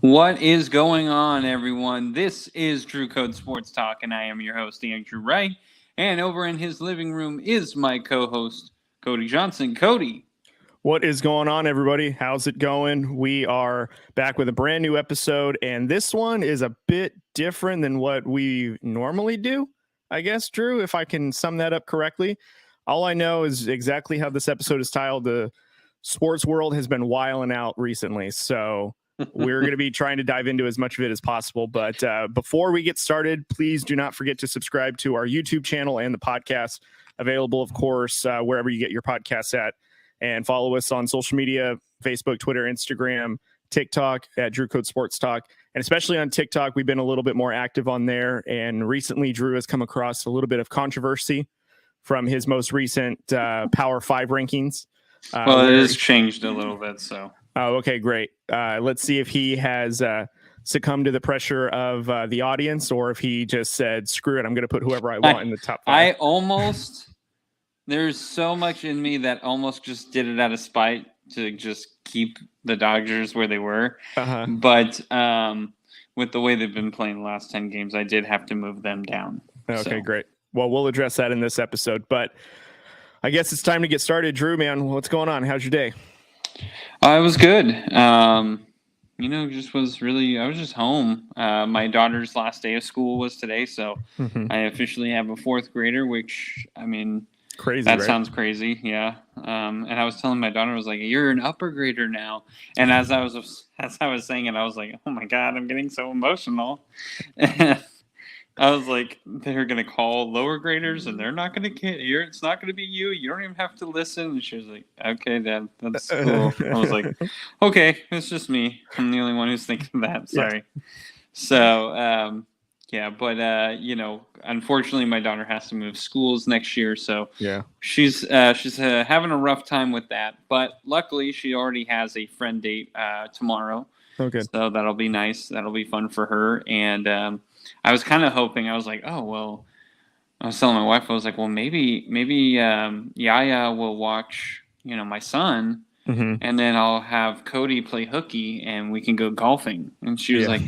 What is going on, everyone? This is Drew Code Sports Talk, and I am your host, Andrew Wright. And over in his living room is my co-host, Cody Johnson. Cody. What is going on, everybody? How's it going? We are back with a brand new episode, and this one is a bit different than what we normally do, I guess, Drew, if I can sum that up correctly. All I know is exactly how this episode is titled. The sports world has been wilding out recently, so we're going to be trying to dive into as much of it as possible. But before we get started, please do not forget to subscribe to our YouTube channel and the podcast, available, of course, wherever you get your podcasts at. And follow us on social media, Facebook, Twitter, Instagram, TikTok at Drew Code Sports Talk. And especially on TikTok, we've been a little bit more active on there. And recently, Drew has come across a little bit of controversy from his most recent Power 5 rankings. Well, it has changed a little bit, so. Oh, okay, great. Let's see if he has succumbed to the pressure of the audience, or if he just said, screw it, I'm going to put whoever I want in the top 5. There's so much in me that almost just did it out of spite to just keep the Dodgers where they were. Uh-huh. But with the way they've been playing the last 10 games, I did have to move them down. Okay, great. Well, we'll address that in this episode. But I guess it's time to get started. Drew, man, what's going on? How's your day? It was good. I was just home. My daughter's last day of school was today, so I officially have a 4th grader, which, I mean, crazy. That right? sounds crazy, yeah. And I was telling my daughter, I was like, "You're an upper grader now." And as I was saying it, I was like, "Oh my God, I'm getting so emotional." I was like, "They're gonna call lower graders, and they're not gonna get you. It's not gonna be you. You don't even have to listen." And she was like, "Okay, Dad, that's cool." I was like, "Okay, it's just me. I'm the only one who's thinking that. Sorry." Yeah. So. Yeah, but unfortunately, my daughter has to move schools next year, so yeah, she's having a rough time with that. But luckily, she already has a friend date tomorrow. Okay. So that'll be nice. That'll be fun for her. And I was kind of hoping. I was like, oh well. I was telling my wife, I was like, well, maybe Yaya will watch, my son. And then I'll have Cody play hooky, and we can go golfing. And she was like,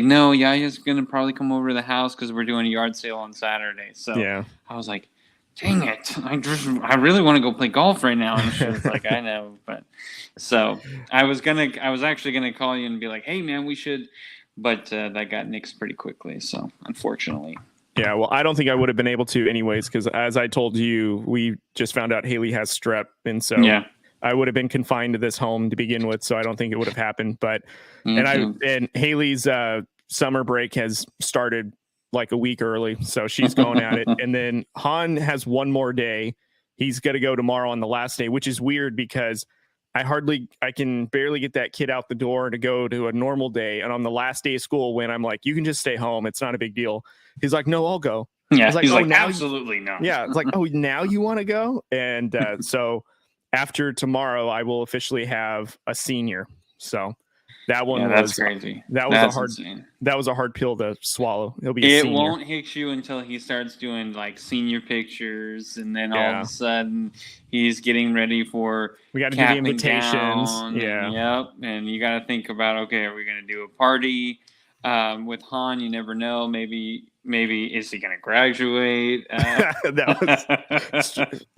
no, Yaya's gonna probably come over to the house because we're doing a yard sale on Saturday. So yeah. I was like, dang it, I really want to go play golf right now. And she was like, I know, but so I was actually gonna call you and be like, hey man, we should, but that got nixed pretty quickly. So unfortunately. Yeah, well, I don't think I would have been able to anyways, because as I told you, we just found out Haley has strep, and so yeah. I would have been confined to this home to begin with, so I don't think it would have happened. But and Haley's summer break has started like a week early, so she's going at it. And then Han has one more day. He's going to go tomorrow on the last day, which is weird because I can barely get that kid out the door to go to a normal day. And on the last day of school, when I'm like, you can just stay home, it's not a big deal. He's like, no, I'll go. Yeah, he's like, absolutely not. Yeah, it's like, oh, now you want to go? And so after tomorrow, I will officially have a senior. So that one that's crazy. That was a hard pill to swallow. He'll be a senior. It won't hit you until he starts doing like senior pictures, and then all of a sudden he's getting ready for we got to do the invitations. And you got to think about, okay, are we going to do a party? With Han, you never know. Maybe is he going to graduate?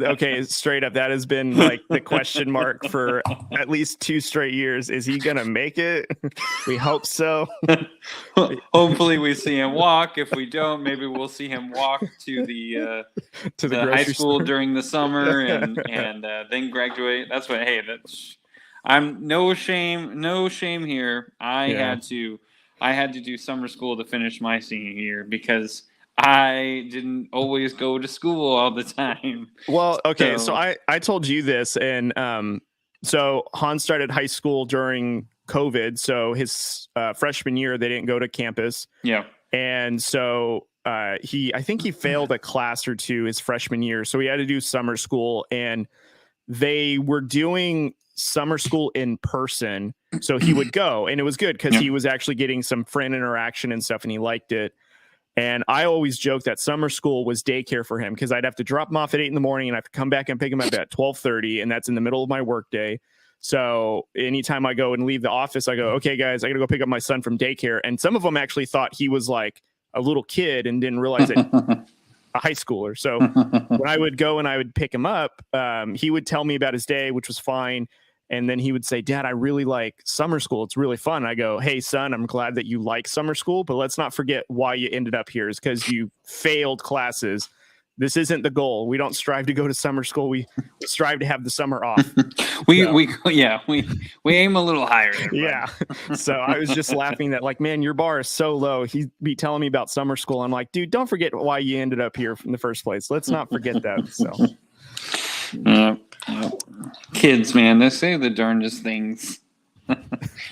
Okay, straight up. That has been like the question mark for at least 2 straight years. Is he going to make it? We hope so. Hopefully we see him walk. If we don't, maybe we'll see him walk to the high school during the summer and then graduate. That's what. Hey, I'm no shame here. I had to do summer school to finish my senior year because I didn't always go to school all the time. Well, okay, so I told you this, and so Han started high school during COVID, so his freshman year they didn't go to campus. Yeah, and so I think he failed a class or 2 his freshman year, so he had to do summer school, and they were doing summer school in person, so he would go, and it was good because he was actually getting some friend interaction and stuff, and he liked it. And I always joke that summer school was daycare for him because I'd have to drop him off at 8 a.m. and I have to come back and pick him up at 12:30, and that's in the middle of my work day. So anytime I go and leave the office, I go, okay, guys, I got to go pick up my son from daycare. And some of them actually thought he was like a little kid and didn't realize that a high schooler. So when I would go and I would pick him up, he would tell me about his day, which was fine. And then he would say, Dad, I really like summer school. It's really fun. I go, hey, son, I'm glad that you like summer school, but let's not forget why you ended up here is because you failed classes. This isn't the goal. We don't strive to go to summer school. We strive to have the summer off. we aim a little higher. Yeah. So I was just laughing that like, man, your bar is so low. He'd be telling me about summer school. I'm like, dude, don't forget why you ended up here in the first place. Let's not forget that. So kids, man, they say the darndest things.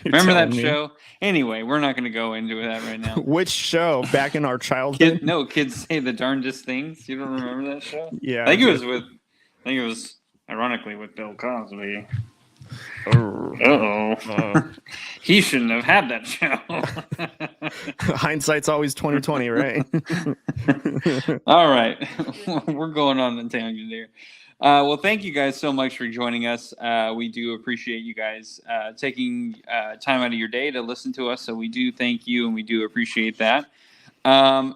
Remember that show? Anyway, we're not going to go into that right now. Which show? Back in our childhood? Kids say the darndest things. You don't remember that show? Yeah. I think it was ironically with Bill Cosby. He shouldn't have had that show. Hindsight's always 2020, right? All right. We're going on a tangent here. Well, thank you guys so much for joining us. We do appreciate you guys taking time out of your day to listen to us. So we do thank you, and we do appreciate that.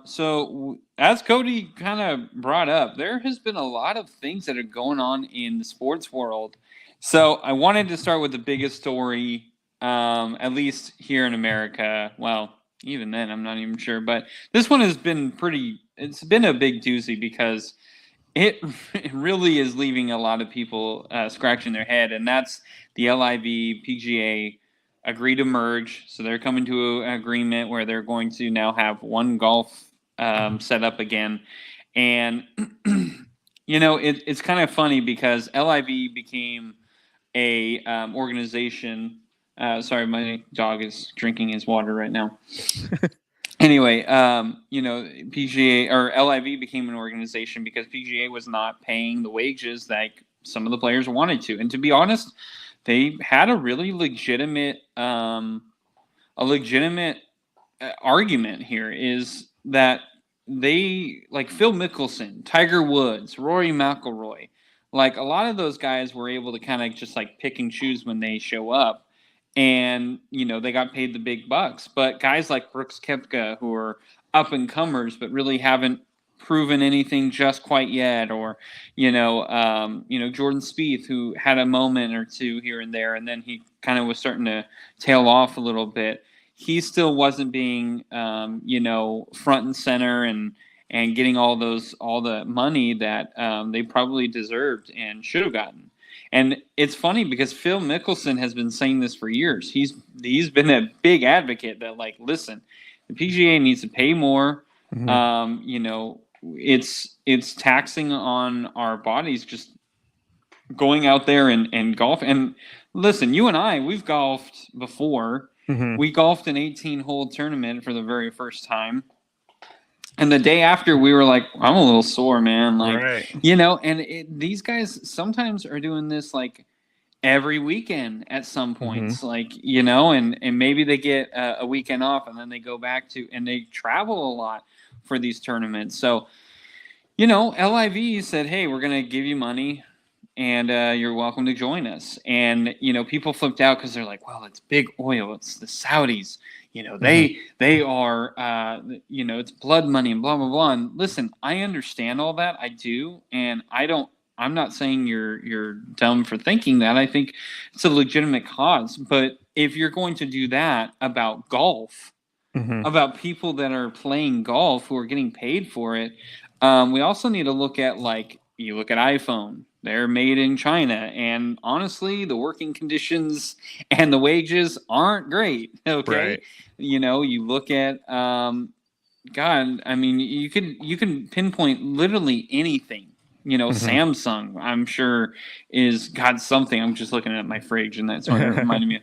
So as Cody kind of brought up, there has been a lot of things that are going on in the sports world. So I wanted to start with the biggest story, at least here in America. Well, even then, I'm not even sure. But this one has been it's been a big doozy because it really is leaving a lot of people scratching their head, and that's the LIV PGA agree to merge. So they're coming to an agreement where they're going to now have one golf set up again. And, it's kind of funny because LIV became a organization. Sorry, my dog is drinking his water right now. Anyway, PGA or LIV became an organization because PGA was not paying the wages that some of the players wanted to. And to be honest, they had a really legitimate argument here is that they, like Phil Mickelson, Tiger Woods, Rory McIlroy, like a lot of those guys were able to kind of just like pick and choose when they show up. And, they got paid the big bucks. But guys like Brooks Koepka, who are up-and-comers but really haven't proven anything just quite yet, or, Jordan Spieth, who had a moment or two here and there, and then he kind of was starting to tail off a little bit. He still wasn't being, front and center and getting all the money that they probably deserved and should have gotten. And it's funny because Phil Mickelson has been saying this for years. He's been a big advocate that, like, listen, the PGA needs to pay more. Mm-hmm. It's taxing on our bodies just going out there and golf. And listen, you and I, we've golfed before. Mm-hmm. We golfed an 18-hole tournament for the very first time. And the day after, we were like, I'm a little sore, man. Like, right. And these guys sometimes are doing this like every weekend at some points, mm-hmm. like, and maybe they get a weekend off and then they go back and they travel a lot for these tournaments. So, LIV said, hey, we're going to give you money and you're welcome to join us. And, people flipped out because they're like, well, it's big oil. It's the Saudis. They are, it's blood money and blah, blah, blah. And listen, I understand all that. I do. And I'm not saying you're dumb for thinking that. I think it's a legitimate cause. But if you're going to do that about golf, mm-hmm. about people that are playing golf who are getting paid for it, we also need to look at, like, you look at iPhone. They're made in China, and honestly, the working conditions and the wages aren't great. Okay, right. You look at, God, I mean, you can pinpoint literally anything. Mm-hmm. Samsung, I'm sure, is got something. I'm just looking at my fridge, and that's what it reminded me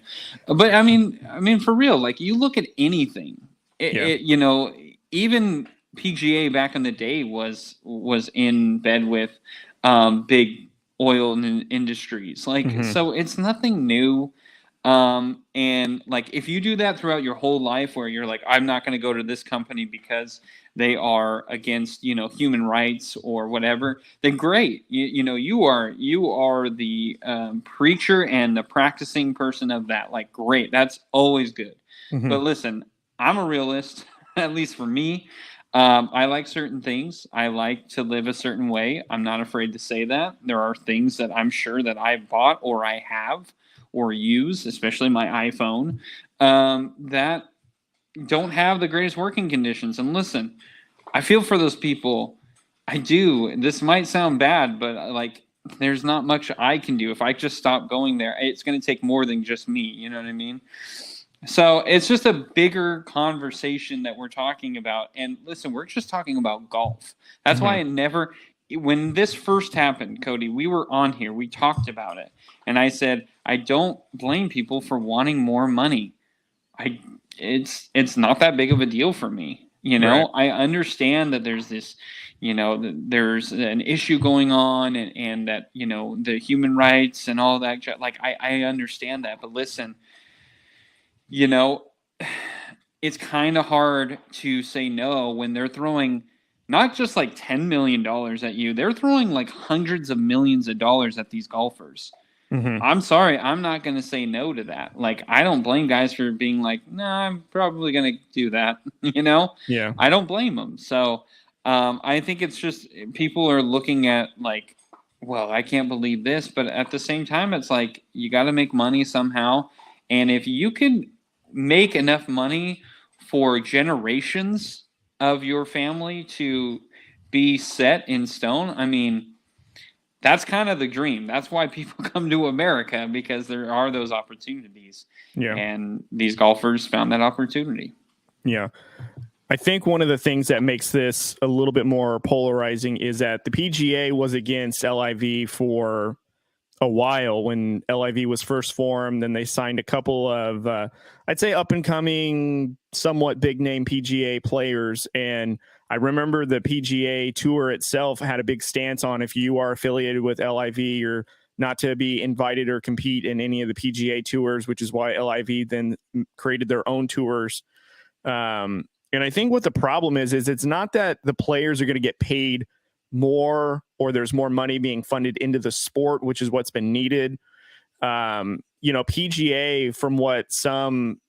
of. But I mean, for real, like you look at anything, even PGA back in the day was in bed with big oil industries, like, mm-hmm. so it's nothing new. And like if you do that throughout your whole life where you're like, I'm not going to go to this company because they are against, human rights or whatever, then great. You are the preacher and the practicing person of that. Like, great. That's always good. Mm-hmm. But listen, I'm a realist, at least for me. I like certain things. I like to live a certain way. I'm not afraid to say that. There are things that I'm sure that I've bought or I have or use, especially my iPhone, that don't have the greatest working conditions. And listen, I feel for those people. I do. This might sound bad, but like, there's not much I can do. If I just stop going there, it's going to take more than just me. You know what I mean? So it's just a bigger conversation that we're talking about. And listen, we're just talking about golf. That's why when this first happened, Cody, we were on here, we talked about it. And I said, I don't blame people for wanting more money. It's not that big of a deal for me. Right. I understand that there's this, there's an issue going on and that, the human rights and all that. Like, I understand that. But listen, it's kind of hard to say no when they're throwing not just like $10 million at you. They're throwing like hundreds of millions of dollars at these golfers. Mm-hmm. I'm sorry. I'm not going to say no to that. Like, I don't blame guys for being like, nah, I'm probably going to do that. Yeah. I don't blame them. So I think it's just people are looking at like, well, I can't believe this. But at the same time, it's like you got to make money somehow. And if you can make enough money for generations of your family to be set in stone, I mean, that's kind of the dream. That's why people come to America, because there are those opportunities. Yeah. And these golfers found that opportunity. Yeah. I think one of the things that makes this a little bit more polarizing is that the PGA was against LIV for a while when LIV was first formed. Then they signed a couple of, I'd say, up and coming, somewhat big name PGA players. And I remember the PGA Tour itself had a big stance on if you are affiliated with LIV, you're not to be invited or compete in any of the PGA tours, which is why LIV then created their own tours. And I think what the problem is it's not that the players are going to get paid more or there's more money being funded into the sport, which is what's been needed. PGA, from what some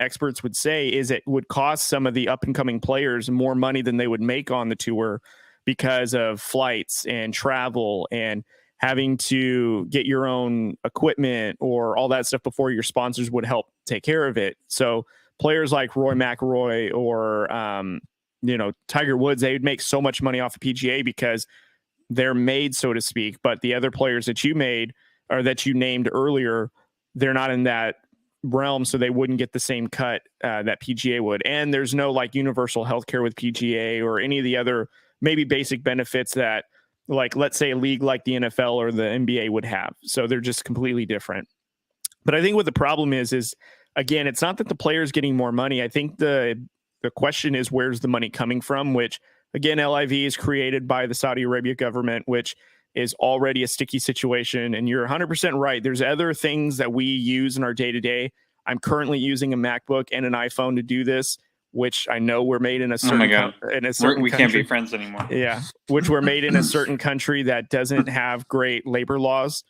experts would say, is it would cost some of the up and coming players more money than they would make on the tour because of flights and travel and having to get your own equipment or all that stuff before your sponsors would help take care of it. So players like Roy McIlroy or, Tiger Woods, they would make so much money off of PGA because they're made, so to speak. But the other players that you made or that you named earlier, they're not in that realm, so they wouldn't get the same cut that PGA would. And there's no like universal healthcare with PGA or any of the other maybe basic benefits that, like, let's say a league like the NFL or the NBA would have. So they're just completely different. But I think what the problem is again, it's not that the player's getting more money. I think the question is, where's the money coming from? Which, again, LIV is created by the Saudi Arabia government, which is already a sticky situation. And you're 100% right. There's other things that we use in our day-to-day. I'm currently using a MacBook and an iPhone to do this, which I know we're made in a certain, we can't be friends anymore. Yeah, which we're made in a certain country that doesn't have great labor laws.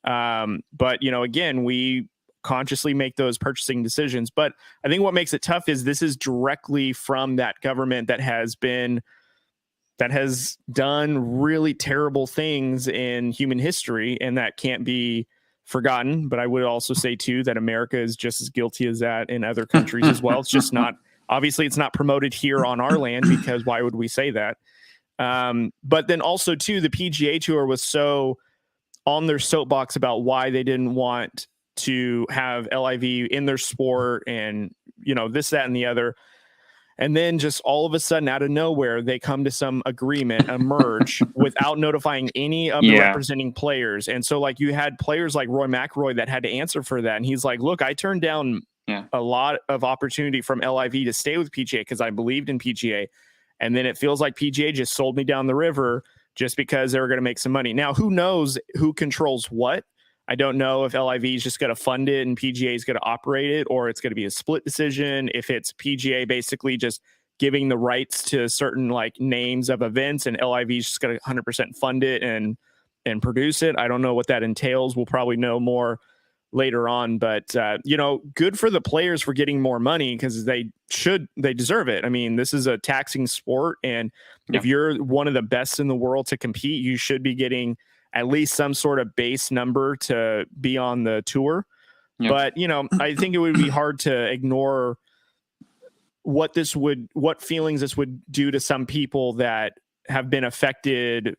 But, again, we consciously make those purchasing decisions. But I think what makes it tough is this is directly from that government that has done really terrible things in human history, and that can't be forgotten. But I would also say too that America is just as guilty as that in other countries as well. It's just not, obviously it's not promoted here on our land, because why would we say that? But then also too, the PGA Tour was so on their soapbox about why they didn't want to have LIV in their sport and, this, that, and the other. And then just all of a sudden, out of nowhere, they come to some agreement, a merge, without notifying any of the representing players. And so, like, you had players like Roy McIlroy that had to answer for that. And he's like, look, I turned down a lot of opportunity from LIV to stay with PGA because I believed in PGA. And then it feels like PGA just sold me down the river just because they were going to make some money. Now, who knows who controls what? I don't know if LIV is just going to fund it and PGA is going to operate it, or it's going to be a split decision. If it's PGA basically just giving the rights to certain like names of events, and LIV is just going to 100% fund it and produce it. I don't know what that entails. We'll probably know more later on, but good for the players for getting more money, because they deserve it. I mean, this is a taxing sport, and if you're one of the best in the world to compete, you should be getting at least some sort of base number to be on the tour. But I think it would be hard to ignore what feelings this would do to some people that have been affected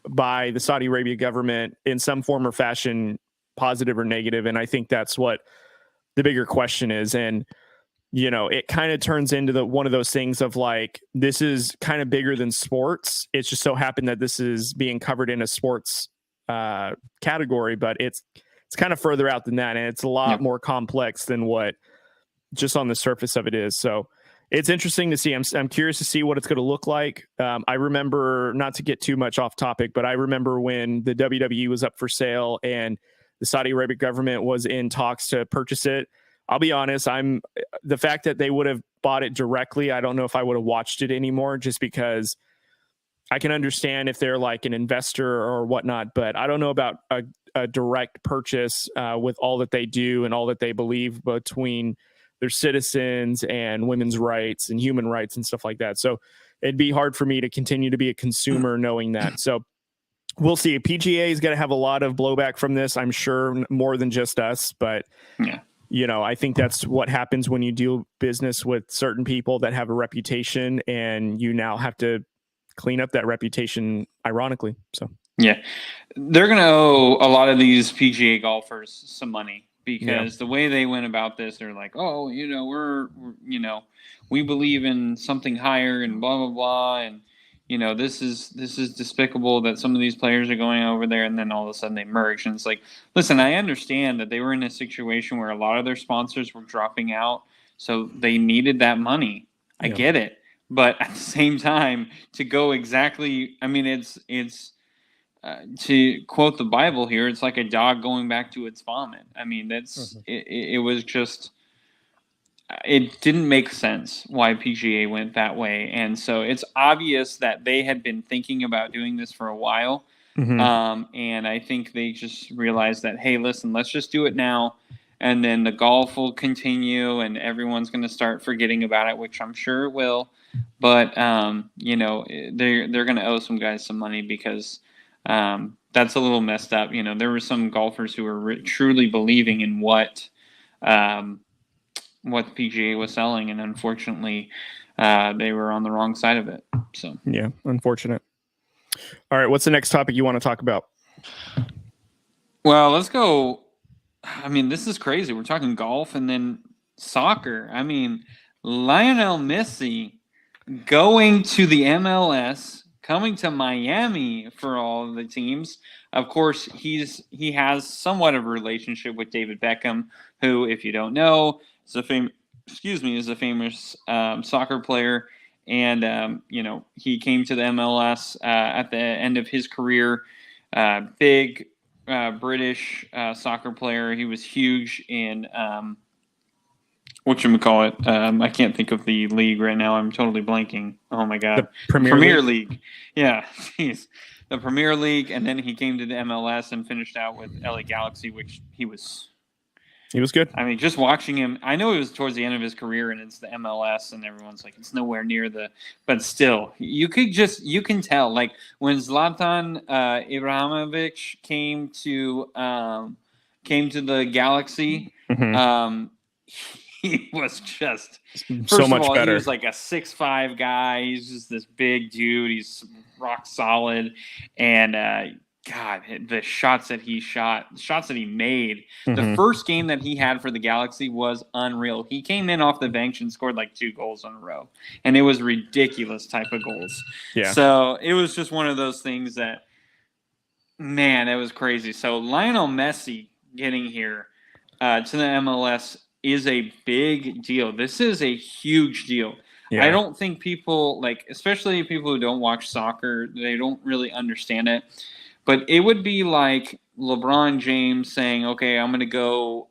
by the Saudi Arabia government in some form or fashion, positive or negative. And I think that's what the bigger question is. And, it kind of turns into one of those things of like, this is kind of bigger than sports. It's just so happened that this is being covered in a sports category, but it's kind of further out than that. And it's a lot more complex than what just on the surface of it is. So it's interesting to see. I'm curious to see what it's going to look like. I remember, not to get too much off topic, but I remember when the WWE was up for sale and the Saudi Arabian government was in talks to purchase it. I'll be honest, the fact that they would have bought it directly, I don't know if I would have watched it anymore, just because I can understand if they're like an investor or whatnot, but I don't know about a direct purchase with all that they do and all that they believe between their citizens and women's rights and human rights and stuff like that. So it'd be hard for me to continue to be a consumer knowing that. So we'll see. PGA is going to have a lot of blowback from this, I'm sure, more than just us. But, I think that's what happens when you do business with certain people that have a reputation, and you now have to clean up that reputation, ironically. So, yeah, they're going to owe a lot of these PGA golfers some money, because the way they went about this, they're like, oh, we're we believe in something higher and blah, blah, blah. And, this is despicable that some of these players are going over there, and then all of a sudden they merge. And it's like, listen, I understand that they were in a situation where a lot of their sponsors were dropping out, so they needed that money. I get it. But at the same time, to go exactly, I mean, it's to quote the Bible here, it's like a dog going back to its vomit. I mean, it was just, it didn't make sense why PGA went that way. And so it's obvious that they had been thinking about doing this for a while. And I think they just realized that, hey, listen, let's just do it now. And then the golf will continue and everyone's going to start forgetting about it, which I'm sure it will. But, they're going to owe some guys some money, because that's a little messed up. There were some golfers who were truly believing in what PGA was selling, and unfortunately, they were on the wrong side of it. So yeah, unfortunate. All right, what's the next topic you want to talk about? Well, let's go. I mean, this is crazy. We're talking golf and then soccer. I mean, Lionel Messi going to the MLS, coming to Miami for all of the teams. Of course, he has somewhat of a relationship with David Beckham, who, if you don't know, is a famous soccer player. And, he came to the MLS at the end of his career. Big British soccer player. He was huge in whatchamacallit. I can't think of the league right now. I'm totally blanking. Oh, my God. The Premier League. Yeah, jeez. The Premier League, and then he came to the MLS and finished out with LA Galaxy, which he was good. I mean, just watching him, I know it was towards the end of his career, and it's the MLS, and everyone's like, it's nowhere near but still, you can tell, like when Zlatan Ibrahimovic came to the Galaxy, he was just so much better. He was like a 6'5" guy. He's just this big dude. He's rock solid, and God, the shots that he shot, the shots that he made. The first game that he had for the Galaxy was unreal. He came in off the bench and scored like 2 goals in a row, and it was ridiculous type of goals. Yeah. So it was just one of those things that, man, it was crazy. So Lionel Messi getting here to the MLS is a big deal. This is a huge deal. Yeah. I don't think people, especially people who don't watch soccer, they don't really understand it. But it would be like LeBron James saying, okay, I'm going to go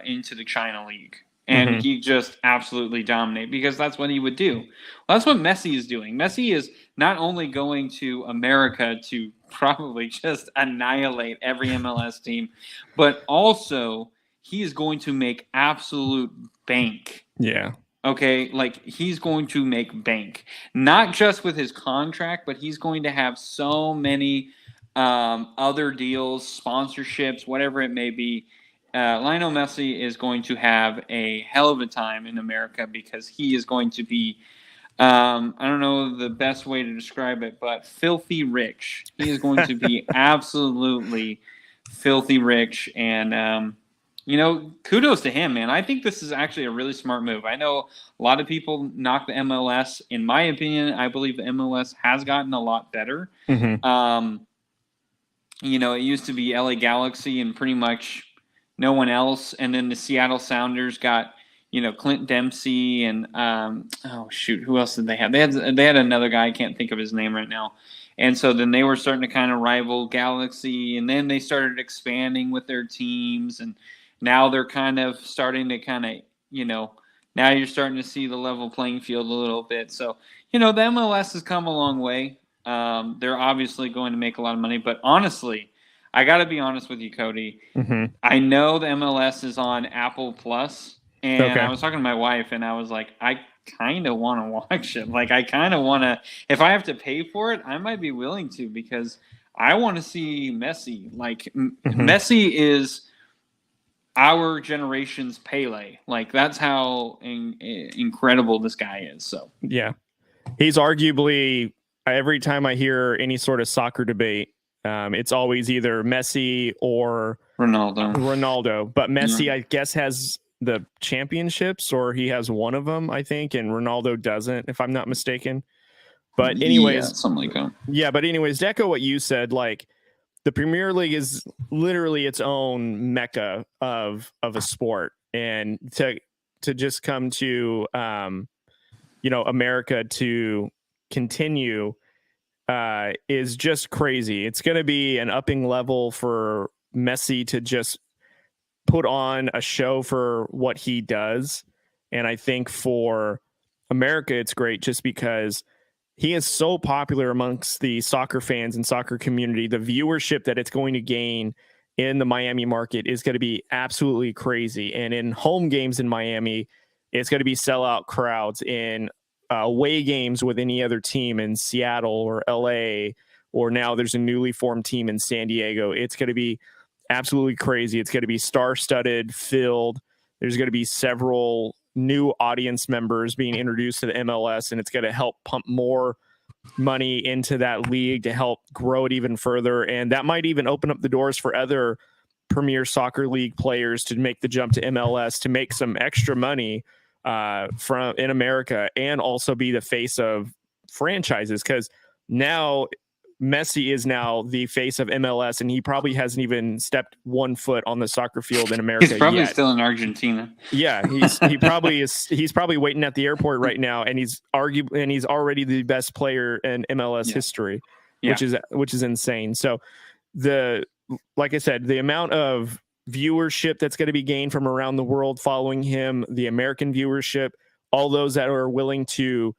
into the China League. and Mhm. he just absolutely dominate because that's what he would do. Well, that's what Messi is doing. Messi is not only going to America to probably just annihilate every MLS team, but also he is going to make absolute bank. Yeah. Okay, like he's going to make bank, not just with his contract, but he's going to have so many other deals, sponsorships, whatever it may be. Lionel Messi is going to have a hell of a time in America because he is going to be, I don't know the best way to describe it, but filthy rich. He is going to be absolutely filthy rich. And, kudos to him, man. I think this is actually a really smart move. I know a lot of people knock the MLS. In my opinion, I believe the MLS has gotten a lot better. Mhm. It used to be LA Galaxy and pretty much no one else. And then the Seattle Sounders got, Clint Dempsey and who else did they have? They had another guy, I can't think of his name right now. And so then they were starting to kind of rival Galaxy, and then they started expanding with their teams, and now they're kind of starting to now you're starting to see the level playing field a little bit. So, the MLS has come a long way. They're obviously going to make a lot of money, but honestly, I got to be honest with you, Cody. Mhm. I know the MLS is on Apple Plus, and Okay. I was talking to my wife, and I was like, I kind of want to watch it. Like, I kind of want to. If I have to pay for it, I might be willing to because I want to see Messi. Like, Messi is our generation's Pele. Like, that's how incredible this guy is. So Yeah. He's arguably, every time I hear any sort of soccer debate, it's always either Messi or Ronaldo. But Messi, I guess, has the championships, or he has one of them, I think, and Ronaldo doesn't, if I'm not mistaken. But anyways, something like that. Yeah, but anyways, to echo what you said, like the Premier League is literally its own mecca of a sport, and to just come to America to continue is just crazy. It's going to be an upping level for Messi to just put on a show for what he does. And I think for America, it's great just because he is so popular amongst the soccer fans and soccer community. The viewership that it's going to gain in the Miami market is going to be absolutely crazy. And in home games in Miami, it's going to be sellout crowds. In away games with any other team in Seattle or LA, or now there's a newly formed team in San Diego, it's going to be absolutely crazy. It's going to be star-studded, filled. There's going to be several new audience members being introduced to the MLS, and it's going to help pump more money into that league to help grow it even further. And that might even open up the doors for other Premier Soccer League players to make the jump to MLS to make some extra money from in America, and also be the face of franchises, because now Messi is now the face of MLS, and he probably hasn't even stepped one foot on the soccer field in America. He's probably yet. Still in Argentina. Yeah, he probably is. He's probably waiting at the airport right now, and he's already the best player in MLS history, which is insane. So like I said, the amount of viewership that's going to be gained from around the world following him, the American viewership, all those that are willing to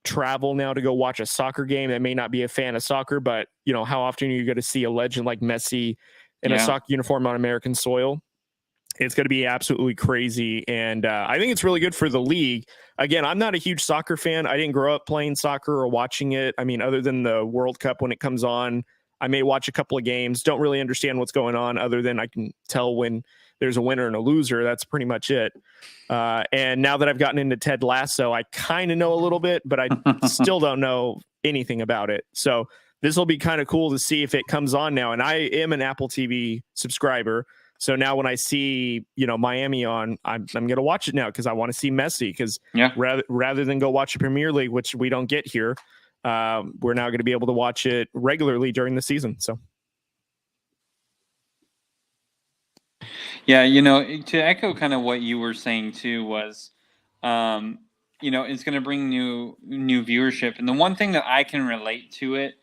travel now to go watch a soccer game that may not be a fan of soccer, but how often are you going to see a legend like Messi in a soccer uniform on American soil? It's going to be absolutely crazy. And I think it's really good for the league. Again, I'm not a huge soccer fan. I didn't grow up playing soccer or watching it. I mean, other than the World Cup when it comes on, I may watch a couple of games, don't really understand what's going on other than I can tell when there's a winner and a loser. That's pretty much it. And now that I've gotten into Ted Lasso, I kind of know a little bit, but I still don't know anything about it. So this will be kind of cool to see if it comes on now. And I am an Apple TV subscriber. So now when I see, Miami on, I'm going to watch it now because I want to see Messi, because rather than go watch the Premier League, which we don't get here, we're now going to be able to watch it regularly during the season. So. Yeah, to echo kind of what you were saying too was, it's going to bring new viewership. And the one thing that I can relate to it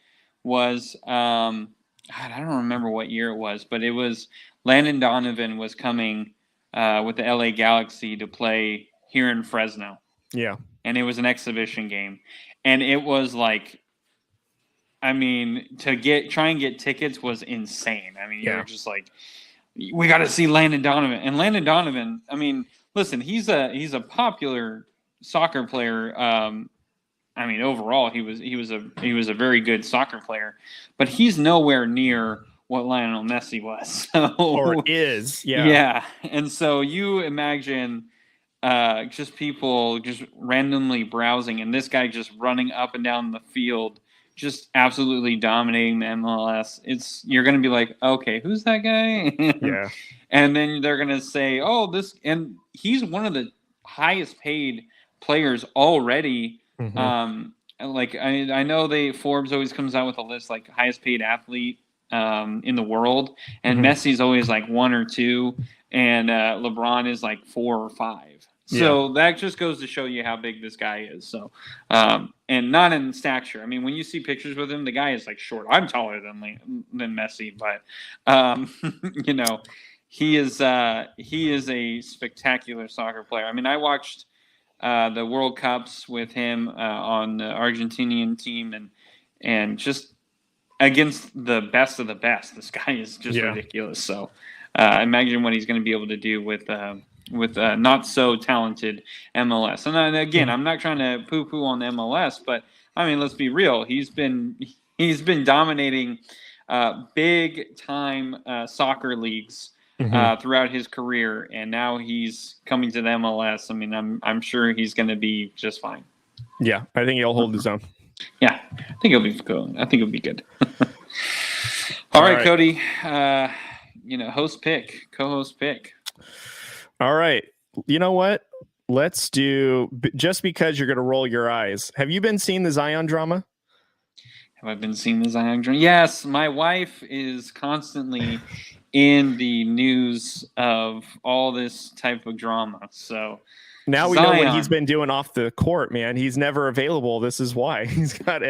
was, I don't remember what year it was, but it was Landon Donovan was coming with the LA Galaxy to play here in Fresno. Yeah. And it was an exhibition game. And it was like, I mean, try and get tickets was insane. I mean, you were just like, we got to see Landon Donovan. And Landon Donovan, I mean, listen, he's a popular soccer player. I mean, overall, he was a very good soccer player, but he's nowhere near what Lionel Messi was. So, or is, yeah. Yeah. And so you imagine just people just randomly browsing and this guy just running up and down the field, just absolutely dominating the MLS. You're going to be like, okay, who's that guy? Yeah. And then they're going to say, oh, and he's one of the highest paid players already. Like I know Forbes always comes out with a list like highest paid athlete in the world, and Messi's always like 1 or 2, and LeBron is like 4 or 5. So that just goes to show you how big this guy is. So, and not in stature. I mean, when you see pictures with him, the guy is like short. I'm taller than Messi, but you know, he is a spectacular soccer player. I mean, I watched the World Cups with him on the Argentinian team, and just against the best of the best. This guy is just ridiculous. So, imagine what he's going to be able to do with not so talented MLS. And again, I'm not trying to poo-poo on the MLS, but I mean, let's be real. He's been dominating big time soccer leagues throughout his career, and now he's coming to the MLS. I mean, I'm sure he's going to be just fine. Yeah, I think he'll hold his own. Yeah, I think he'll be cool. I think it'll be good. All right, Cody. Co-host pick. All right. You know what? Let's do, just because you're going to roll your eyes. Have you been seeing the Zion drama? Have I been seeing the Zion drama? Yes. My wife is constantly in the news of all this type of drama. So now we know what he's been doing off the court, man. He's never available. This is why. He's got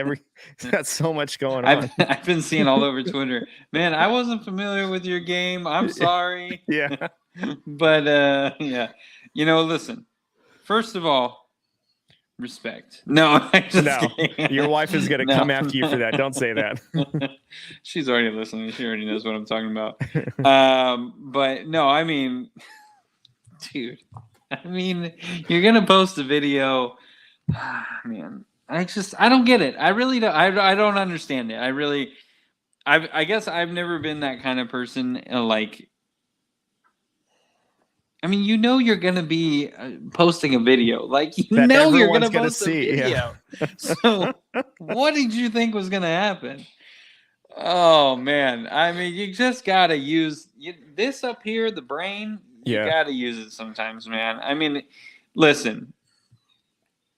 so much going on. I've been seeing all over Twitter. Man, I wasn't familiar with your game. I'm sorry. Yeah. But yeah, listen. First of all, respect. No, your wife is gonna come after you for that. Don't say that. She's already listening. She already knows what I'm talking about. But no, I mean, dude. I mean, you're gonna post a video. Man, I don't get it. I really don't. I don't understand it. I guess I've never been that kind of person. Like, I mean, you're going to be posting a video. Like, you're going to post a video. Yeah. So, what did you think was going to happen? Oh, man. I mean, you just got to use this up here, the brain. You got to use it sometimes, man. I mean, listen,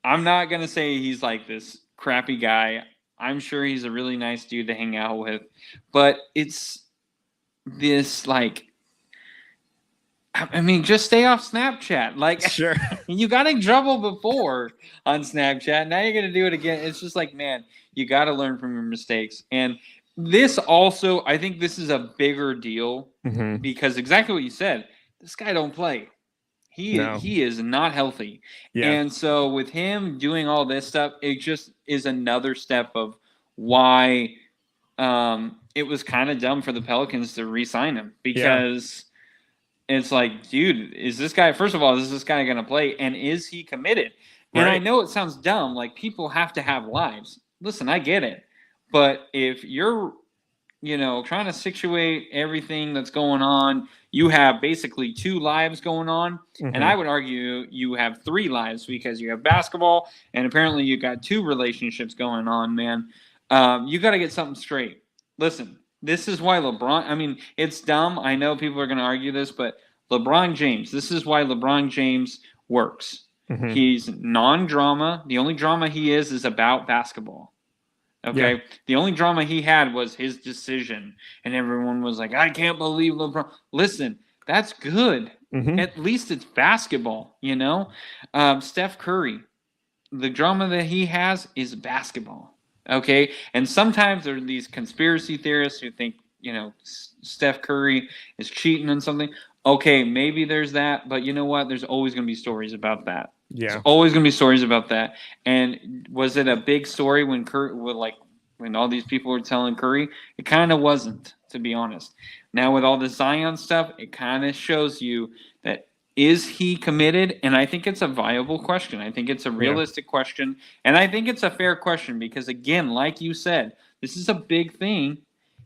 I'm not going to say he's like this crappy guy. I'm sure he's a really nice dude to hang out with. But it's this, like, I mean, just stay off Snapchat. Like, sure, you got in trouble before on Snapchat. Now you're going to do it again. It's just like, man, you got to learn from your mistakes. And this also, I think this is a bigger deal because exactly what you said, this guy don't play. He is not healthy. Yeah. And so with him doing all this stuff, it just is another step of why it was kind of dumb for the Pelicans to re-sign him because it's like, dude, is this guy going to play? And is he committed? And I know it sounds dumb. Like, people have to have lives. Listen, I get it. But if you're, trying to situate everything that's going on, you have basically 2 lives going on. And I would argue you have 3 lives because you have basketball and apparently you got 2 relationships going on, man. You got to get something straight. Listen. This is why LeBron, I mean, it's dumb. I know people are going to argue this, but LeBron James, this is why LeBron James works. He's non-drama. The only drama he is about basketball. Okay? Yeah. The only drama he had was his decision. And everyone was like, I can't believe LeBron. Listen, that's good. At least it's basketball, Steph Curry, the drama that he has is basketball. Okay, and sometimes there are these conspiracy theorists who think, Steph Curry is cheating on something. Okay, maybe there's that, but you know what? There's always going to be stories about that. Yeah. There's always going to be stories about that. And was it a big story when when all these people were telling Curry? It kind of wasn't, to be honest. Now with all the Zion stuff, it kind of shows you that is he committed? And I think it's a viable question. I think it's a realistic question, and I think it's a fair question because again, like you said, this is a big thing.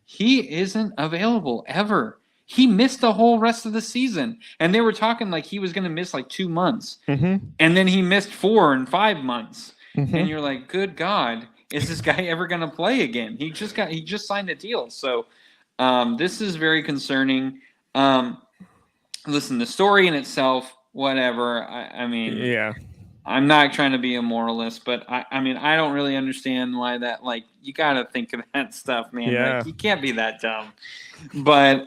He isn't available ever. He missed the whole rest of the season. And they were talking like he was going to miss like 2 months. Mm-hmm. And then he missed 4 and 5 months. Mm-hmm. And you're like, good God, is this guy ever going to play again? He just signed a deal. So this is very concerning. Listen, the story in itself, whatever. I mean, yeah. I'm not trying to be a moralist, but I mean, I don't really understand why that, like, you got to think of that stuff, man. Yeah. Like, you can't be that dumb. But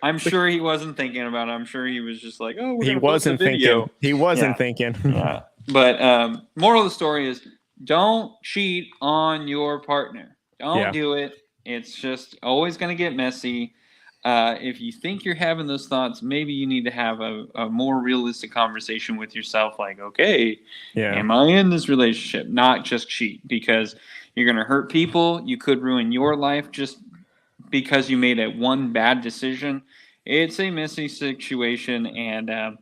I'm sure he wasn't thinking about it. I'm sure he was just like, oh, he wasn't thinking. He wasn't thinking. Yeah. But moral of the story is don't cheat on your partner. Don't do it. It's just always going to get messy. If you think you're having those thoughts, maybe you need to have a more realistic conversation with yourself. Like, okay, am I in this relationship? Not just cheat, because you're going to hurt people. You could ruin your life just because you made one bad decision. It's a messy situation, and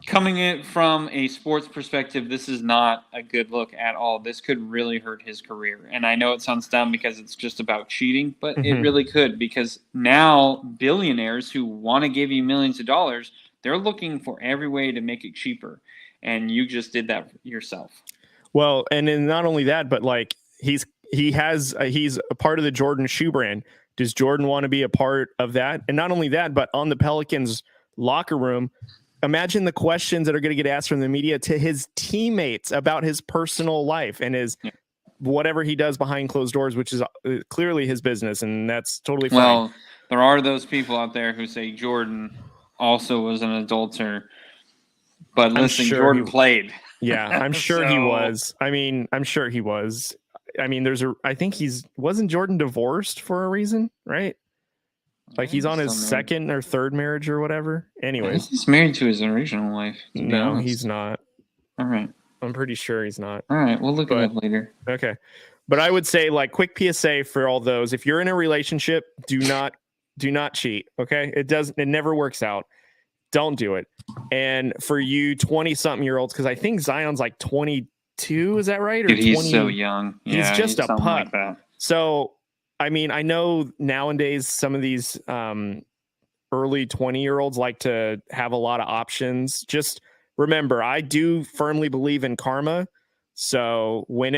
coming in from a sports perspective, this is not a good look at all. This could really hurt his career. And I know it sounds dumb because it's just about cheating, but it really could, because now billionaires who want to give you millions of dollars, they're looking for every way to make it cheaper. And you just did that yourself. Well, and then not only that, but like he's a part of the Jordan shoe brand. Does Jordan want to be a part of that? And not only that, but on the Pelicans locker room, imagine the questions that are going to get asked from the media to his teammates about his personal life and his whatever he does behind closed doors, which is clearly his business, and that's totally fine. Well, there are those people out there who say Jordan also was an adulterer, but listen, Jordan played. Yeah, I'm sure he was. I mean, I'm sure he was. I mean, I think wasn't Jordan divorced for a reason, right? Like he's on his second or third marriage or whatever. Anyways, he's married to his original wife. No, he's not. All right. I'm pretty sure he's not. All right. We'll look it up later. Okay. But I would say, like, quick PSA for all those. If you're in a relationship, do not cheat. Okay. It never works out. Don't do it. And for you 20-something-year-olds, because I think Zion's like 22, is that right? Or dude, he's so young. He's just a pup. Like that. So, I mean, I know nowadays some of these early 20-year-olds like to have a lot of options. Just remember, I do firmly believe in karma. So when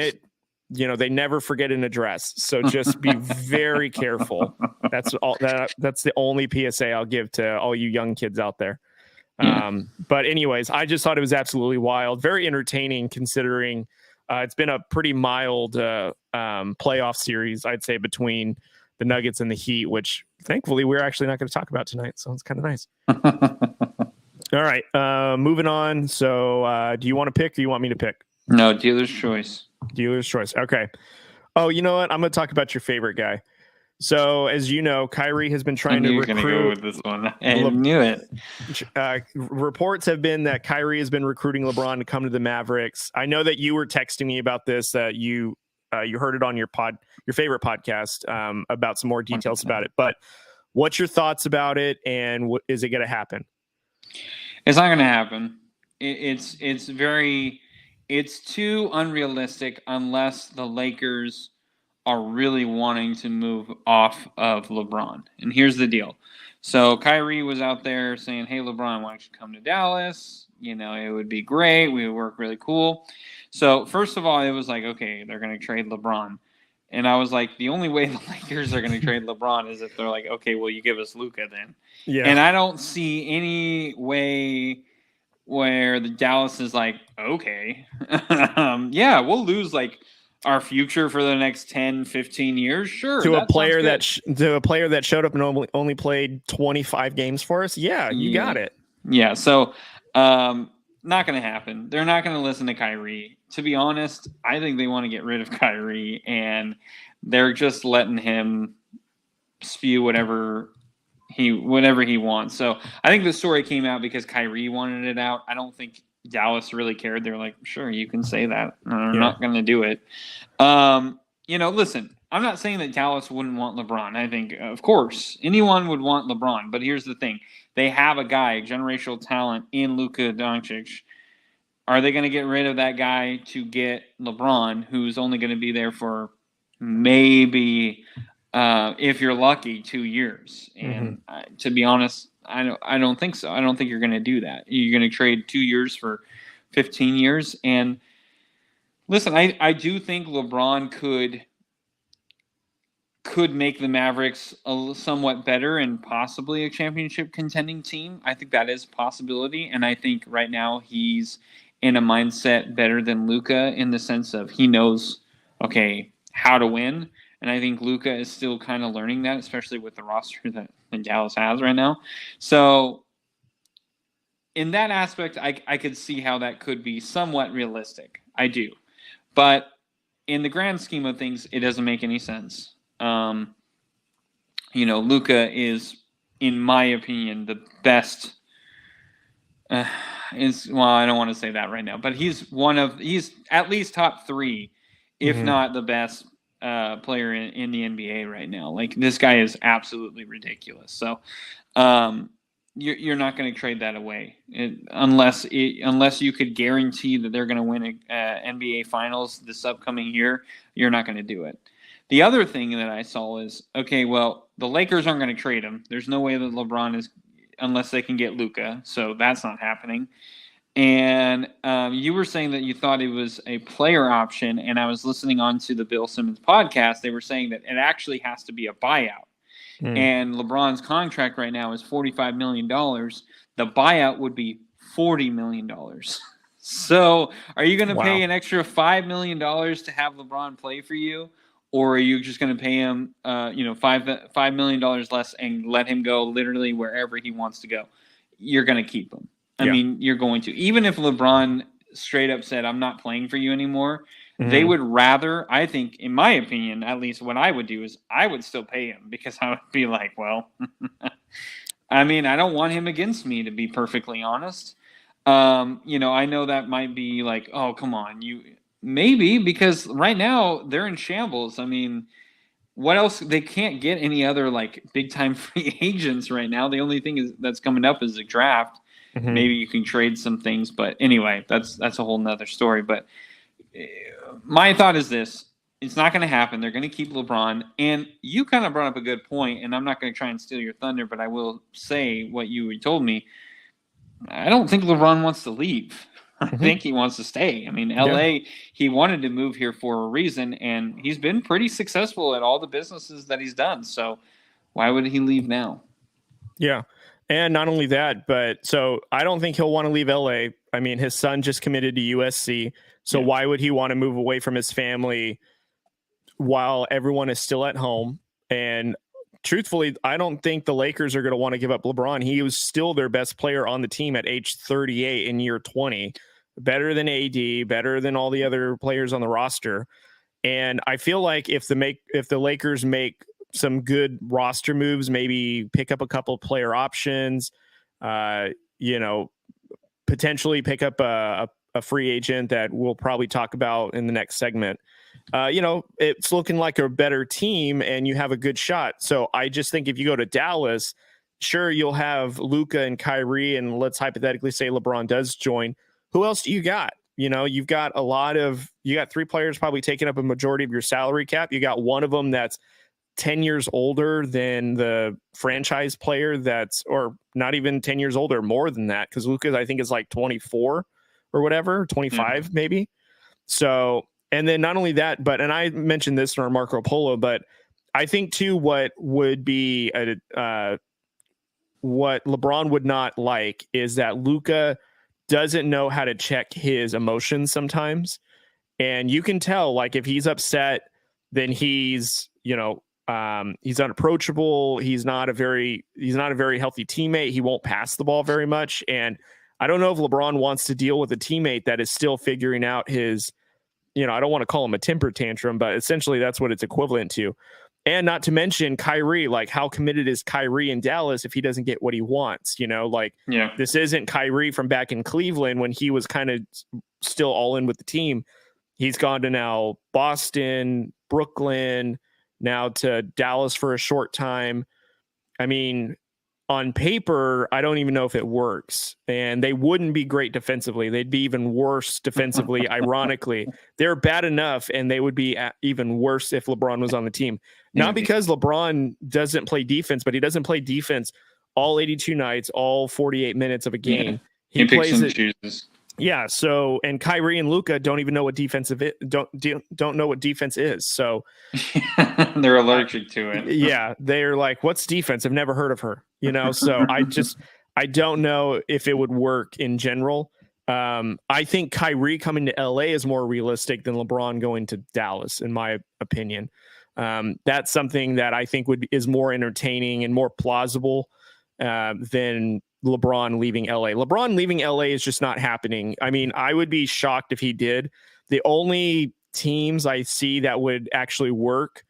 they never forget an address. So just be very careful. That's the only PSA I'll give to all you young kids out there. Yeah. But anyways, I just thought it was absolutely wild, very entertaining considering it's been a pretty mild playoff series, I'd say, between the Nuggets and the Heat, which thankfully we're actually not going to talk about tonight. So it's kind of nice. All right, moving on. So do you want to pick or do you want me to pick? No, dealer's choice. Dealer's choice. Okay. Oh, you know what? I'm going to talk about your favorite guy. So, as you know, Kyrie has been trying to recruit. Go with this one. I knew it. Reports have been that Kyrie has been recruiting LeBron to come to the Mavericks. I know that you were texting me about this. You heard it on your favorite podcast about some more details about it. But what's your thoughts about it, and is it going to happen? It's not going to happen. It's too unrealistic unless the Lakers are really wanting to move off of LeBron. And here's the deal. So Kyrie was out there saying, hey, LeBron, why don't you come to Dallas? It would be great. We would work really cool. So first of all, it was like, okay, they're going to trade LeBron. And I was like, the only way the Lakers are going to trade LeBron is if they're like, okay, well, you give us Luka then. Yeah. And I don't see any way where the Dallas is like, okay, yeah, we'll lose like our future for the next 10, 15 years. Sure. To a player that showed up and only played 25 games for us. Yeah, you got it. Yeah. So, not going to happen. They're not going to listen to Kyrie. To be honest, I think they want to get rid of Kyrie, and they're just letting him spew whatever whatever he wants. So I think the story came out because Kyrie wanted it out. I don't think Dallas really cared. They're like, sure, you can say that. I'm not going to do it. Listen, I'm not saying that Dallas wouldn't want LeBron. I think, of course, anyone would want LeBron. But here's the thing. They have a guy, generational talent in Luka Doncic. Are they going to get rid of that guy to get LeBron, who's only going to be there for maybe, if you're lucky, 2 years? And to be honest, I don't think so. I don't think you're going to do that. You're going to trade 2 years for 15 years. And listen, I do think LeBron could make the Mavericks somewhat better and possibly a championship contending team. I think that is a possibility. And I think right now he's in a mindset better than Luka in the sense of he knows, okay, how to win. And I think Luka is still kind of learning that, especially with the roster that Dallas has right now. So in that aspect, I could see how that could be somewhat realistic. I do. But in the grand scheme of things, it doesn't make any sense. Luka is, in my opinion, the best. I don't want to say that right now, but he's at least top 3, if not the best player in the NBA right now. Like, this guy is absolutely ridiculous. So, you're not going to trade that away unless you could guarantee that they're going to win NBA Finals this upcoming year. You're not going to do it. The other thing that I saw is, okay, well, the Lakers aren't going to trade him. There's no way that LeBron is, unless they can get Luka. So that's not happening. And you were saying that you thought it was a player option, and I was listening on to the Bill Simmons podcast. They were saying that it actually has to be a buyout. And LeBron's contract right now is $45 million. The buyout would be $40 million. So are you going to pay an extra $5 million to have LeBron play for you? Or are you just going to pay him, $5 million less and let him go literally wherever he wants to go? You're going to keep him. I mean, you're going to. Even if LeBron straight up said, I'm not playing for you anymore, they would rather, I think, in my opinion, at least what I would do is I would still pay him, because I would be like, well, I mean, I don't want him against me, to be perfectly honest. I know that might be like, oh, come on, maybe, because right now they're in shambles. I mean, what else? They can't get any other like big time free agents right now. The only thing that's coming up is the draft. Maybe you can trade some things, but anyway, that's a whole nother story. But my thought is this: it's not going to happen. They're going to keep LeBron. And you kind of brought up a good point, and I'm not going to try and steal your thunder, but I will say what you told me. I don't think LeBron wants to leave. I think he wants to stay. I mean, LA, he wanted to move here for a reason, and he's been pretty successful at all the businesses that he's done. So why would he leave now? Yeah. And not only that, but so I don't think he'll want to leave LA. I mean, his son just committed to USC. So why would he want to move away from his family while everyone is still at home? And truthfully, I don't think the Lakers are going to want to give up LeBron. He was still their best player on the team at age 38 in year 20, better than AD, better than all the other players on the roster. And I feel like if the Lakers make some good roster moves, maybe pick up a couple player options, potentially pick up a free agent that we'll probably talk about in the next segment. It's looking like a better team and you have a good shot. So I just think if you go to Dallas, sure, you'll have Luka and Kyrie, and let's hypothetically say LeBron does join. Who else do you got? You've got you got 3 players probably taking up a majority of your salary cap. You got one of them that's 10 years older than the franchise player or not even 10 years older, more than that. Cause Luka, I think, is like 24 or whatever, 25 maybe. So, and then not only that, and I mentioned this in our Marco Polo, but I think too, what would be what LeBron would not like is that Luka doesn't know how to check his emotions sometimes. And you can tell, like, if he's upset, then he's unapproachable. He's not a very healthy teammate. He won't pass the ball very much. And I don't know if LeBron wants to deal with a teammate that is still figuring out his, I don't want to call him a temper tantrum, but essentially that's what it's equivalent to. And not to mention Kyrie, like how committed is Kyrie in Dallas if he doesn't get what he wants? This isn't Kyrie from back in Cleveland when he was kind of still all in with the team. He's gone to now Boston, Brooklyn, now to Dallas for a short time. I mean, on paper, I don't even know if it works. And they wouldn't be great defensively. They'd be even worse defensively, ironically. They're bad enough, and they would be even worse if LeBron was on the team. Not because LeBron doesn't play defense, but he doesn't play defense all 82 nights, all 48 minutes of a game. Yeah. He plays it. Chooses. Yeah. So, and Kyrie and Luka don't even know what don't know what defense is. So they're allergic to it. Yeah. They're like, what's defense? I've never heard of her, So I don't know if it would work in general. I think Kyrie coming to LA is more realistic than LeBron going to Dallas, in my opinion. That's something that I think is more entertaining and more plausible than LeBron leaving LA. LeBron leaving LA is just not happening. I mean, I would be shocked if he did. The only teams I see that would actually work,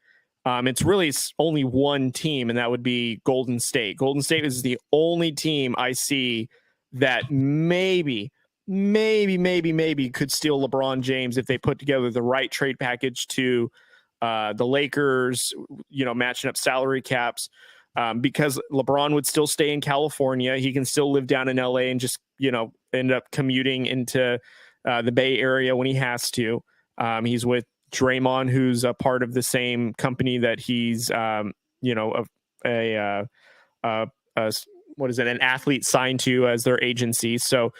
it's really only one team, and that would be Golden State. Golden State is the only team I see that maybe could steal LeBron James if they put together the right trade package to the Lakers, matching up salary caps. Because LeBron would still stay in California. He can still live down in LA and just, end up commuting into the Bay Area when he has to. He's with Draymond, who's a part of the same company that he's, an athlete signed to as their agency. So,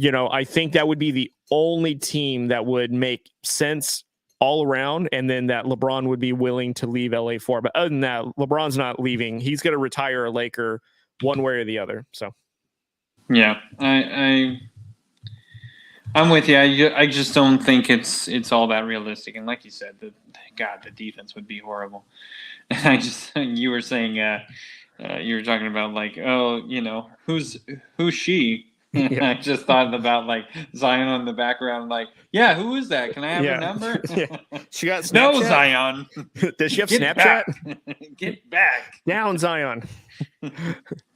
I think that would be the only team that would make sense all around, and then that LeBron would be willing to leave LA for. But other than that, LeBron's not leaving. He's going to retire a Laker one way or the other. So, yeah, I'm with you. I just don't think it's all that realistic. And like you said, the defense would be horrible. You were saying, you were talking about like, who's she? Yeah. I just thought about like Zion on the background, like, yeah, who is that? Can I have her number? Yeah. She got Snapchat? No, Zion. Does she have Snapchat? Get back. Down, Zion.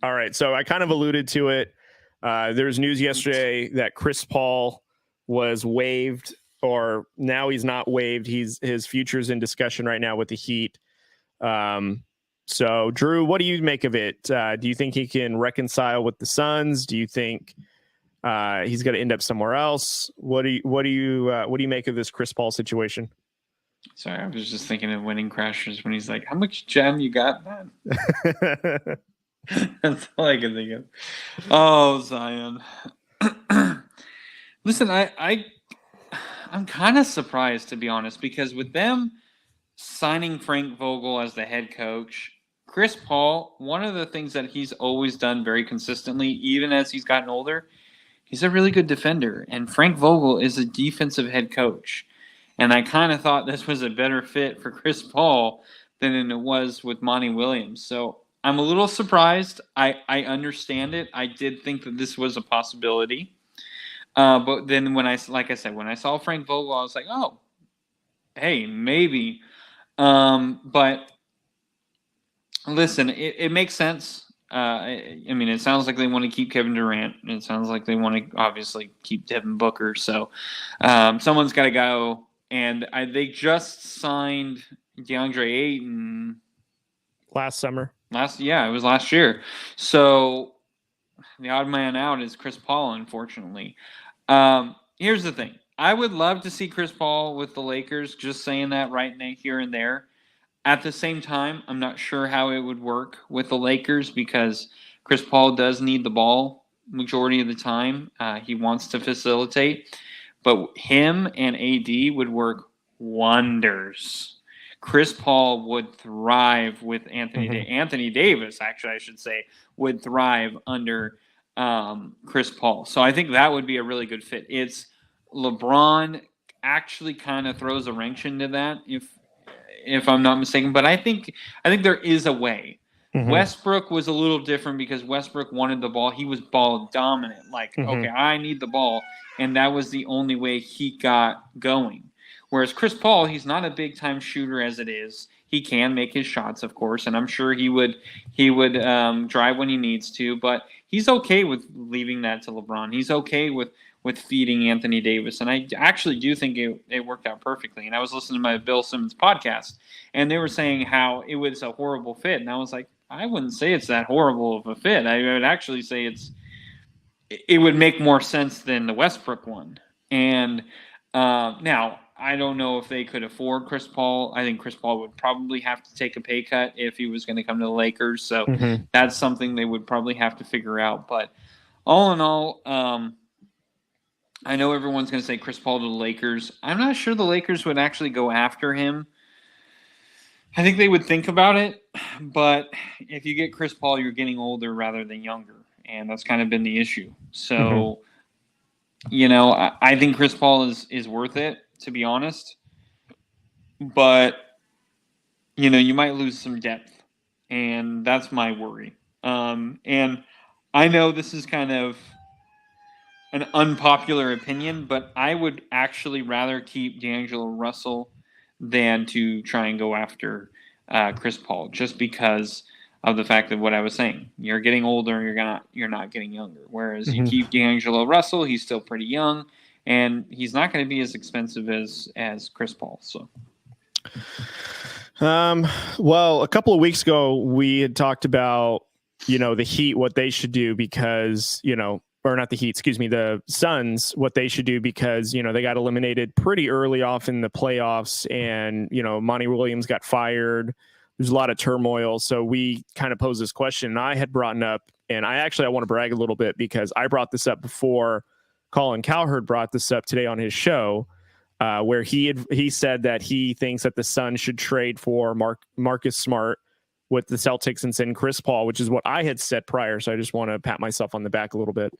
All right. So I kind of alluded to it. There was news yesterday that Chris Paul was waived, or now he's not waived. His future's in discussion right now with the Heat. So, Drew, what do you make of it? Do you think he can reconcile with the Suns? Do you think he's going to end up somewhere else? What do you make of this Chris Paul situation? Sorry, I was just thinking of Winning Crashers when he's like, "How much gem you got, man?" That's all I can think of. Oh, Zion. Listen, I'm kind of surprised, to be honest, because with them signing Frank Vogel as the head coach, Chris Paul, one of the things that he's always done very consistently, even as he's gotten older, he's a really good defender. And Frank Vogel is a defensive head coach. And I kind of thought this was a better fit for Chris Paul than it was with Monty Williams. So I'm a little surprised. I understand it. I did think that this was a possibility. But then when I saw Frank Vogel, I was like, oh, hey, maybe. But listen, it makes sense. It sounds like they want to keep Kevin Durant. It sounds like they want to obviously keep Devin Booker. So someone's got to go. And they just signed DeAndre Ayton last summer. It was last year. So the odd man out is Chris Paul, unfortunately. Here's the thing. I would love to see Chris Paul with the Lakers, just saying that right now, here and there. At the same time, I'm not sure how it would work with the Lakers because Chris Paul does need the ball majority of the time. He wants to facilitate. But him and AD would work wonders. Chris Paul would thrive with Anthony Davis, actually, I should say, would thrive under Chris Paul. So I think that would be a really good fit. It's LeBron actually kind of throws a wrench into that, if I'm not mistaken. But I think there is a way. Mm-hmm. Westbrook was a little different because Westbrook wanted the ball. He was ball dominant. Like, okay, I need the ball. And that was the only way he got going. Whereas Chris Paul, he's not a big-time shooter as it is. he can make his shots, of course, and I'm sure he would drive when he needs to. But he's okay with leaving that to LeBron. He's okay with feeding Anthony Davis, and I actually do think it worked out perfectly. And I was listening to my Bill Simmons podcast, and they were saying how it was a horrible fit, and I was like, I wouldn't say it's that horrible of a fit. I would actually say it would make more sense than the Westbrook one. And now, I don't know if they could afford Chris Paul. I think Chris Paul would probably have to take a pay cut if he was going to come to the Lakers. So that's something they would probably have to figure out. But all in all, I know everyone's going to say Chris Paul to the Lakers. I'm not sure the Lakers would actually go after him. I think they would think about it. But if you get Chris Paul, you're getting older rather than younger. And that's kind of been the issue. So, I think Chris Paul is worth it, to be honest. But, you might lose some depth. And that's my worry. And I know this is kind of an unpopular opinion, but I would actually rather keep D'Angelo Russell than to try and go after Chris Paul, just because of the fact of what I was saying. You're getting older, you're not getting younger. Whereas you keep D'Angelo Russell, he's still pretty young, and he's not going to be as expensive as Chris Paul. So, well, a couple of weeks ago, we had talked about the Heat, what they should do because or not the Heat, excuse me, the Suns, what they should do because they got eliminated pretty early off in the playoffs, and Monty Williams got fired. There's a lot of turmoil. So we kind of posed this question, and I had brought up, and I want to brag a little bit because I brought this up before Colin Cowherd brought this up today on his show, where he said that he thinks that the Suns should trade for Marcus Smart with the Celtics and send Chris Paul, which is what I had said prior. So I just want to pat myself on the back a little bit,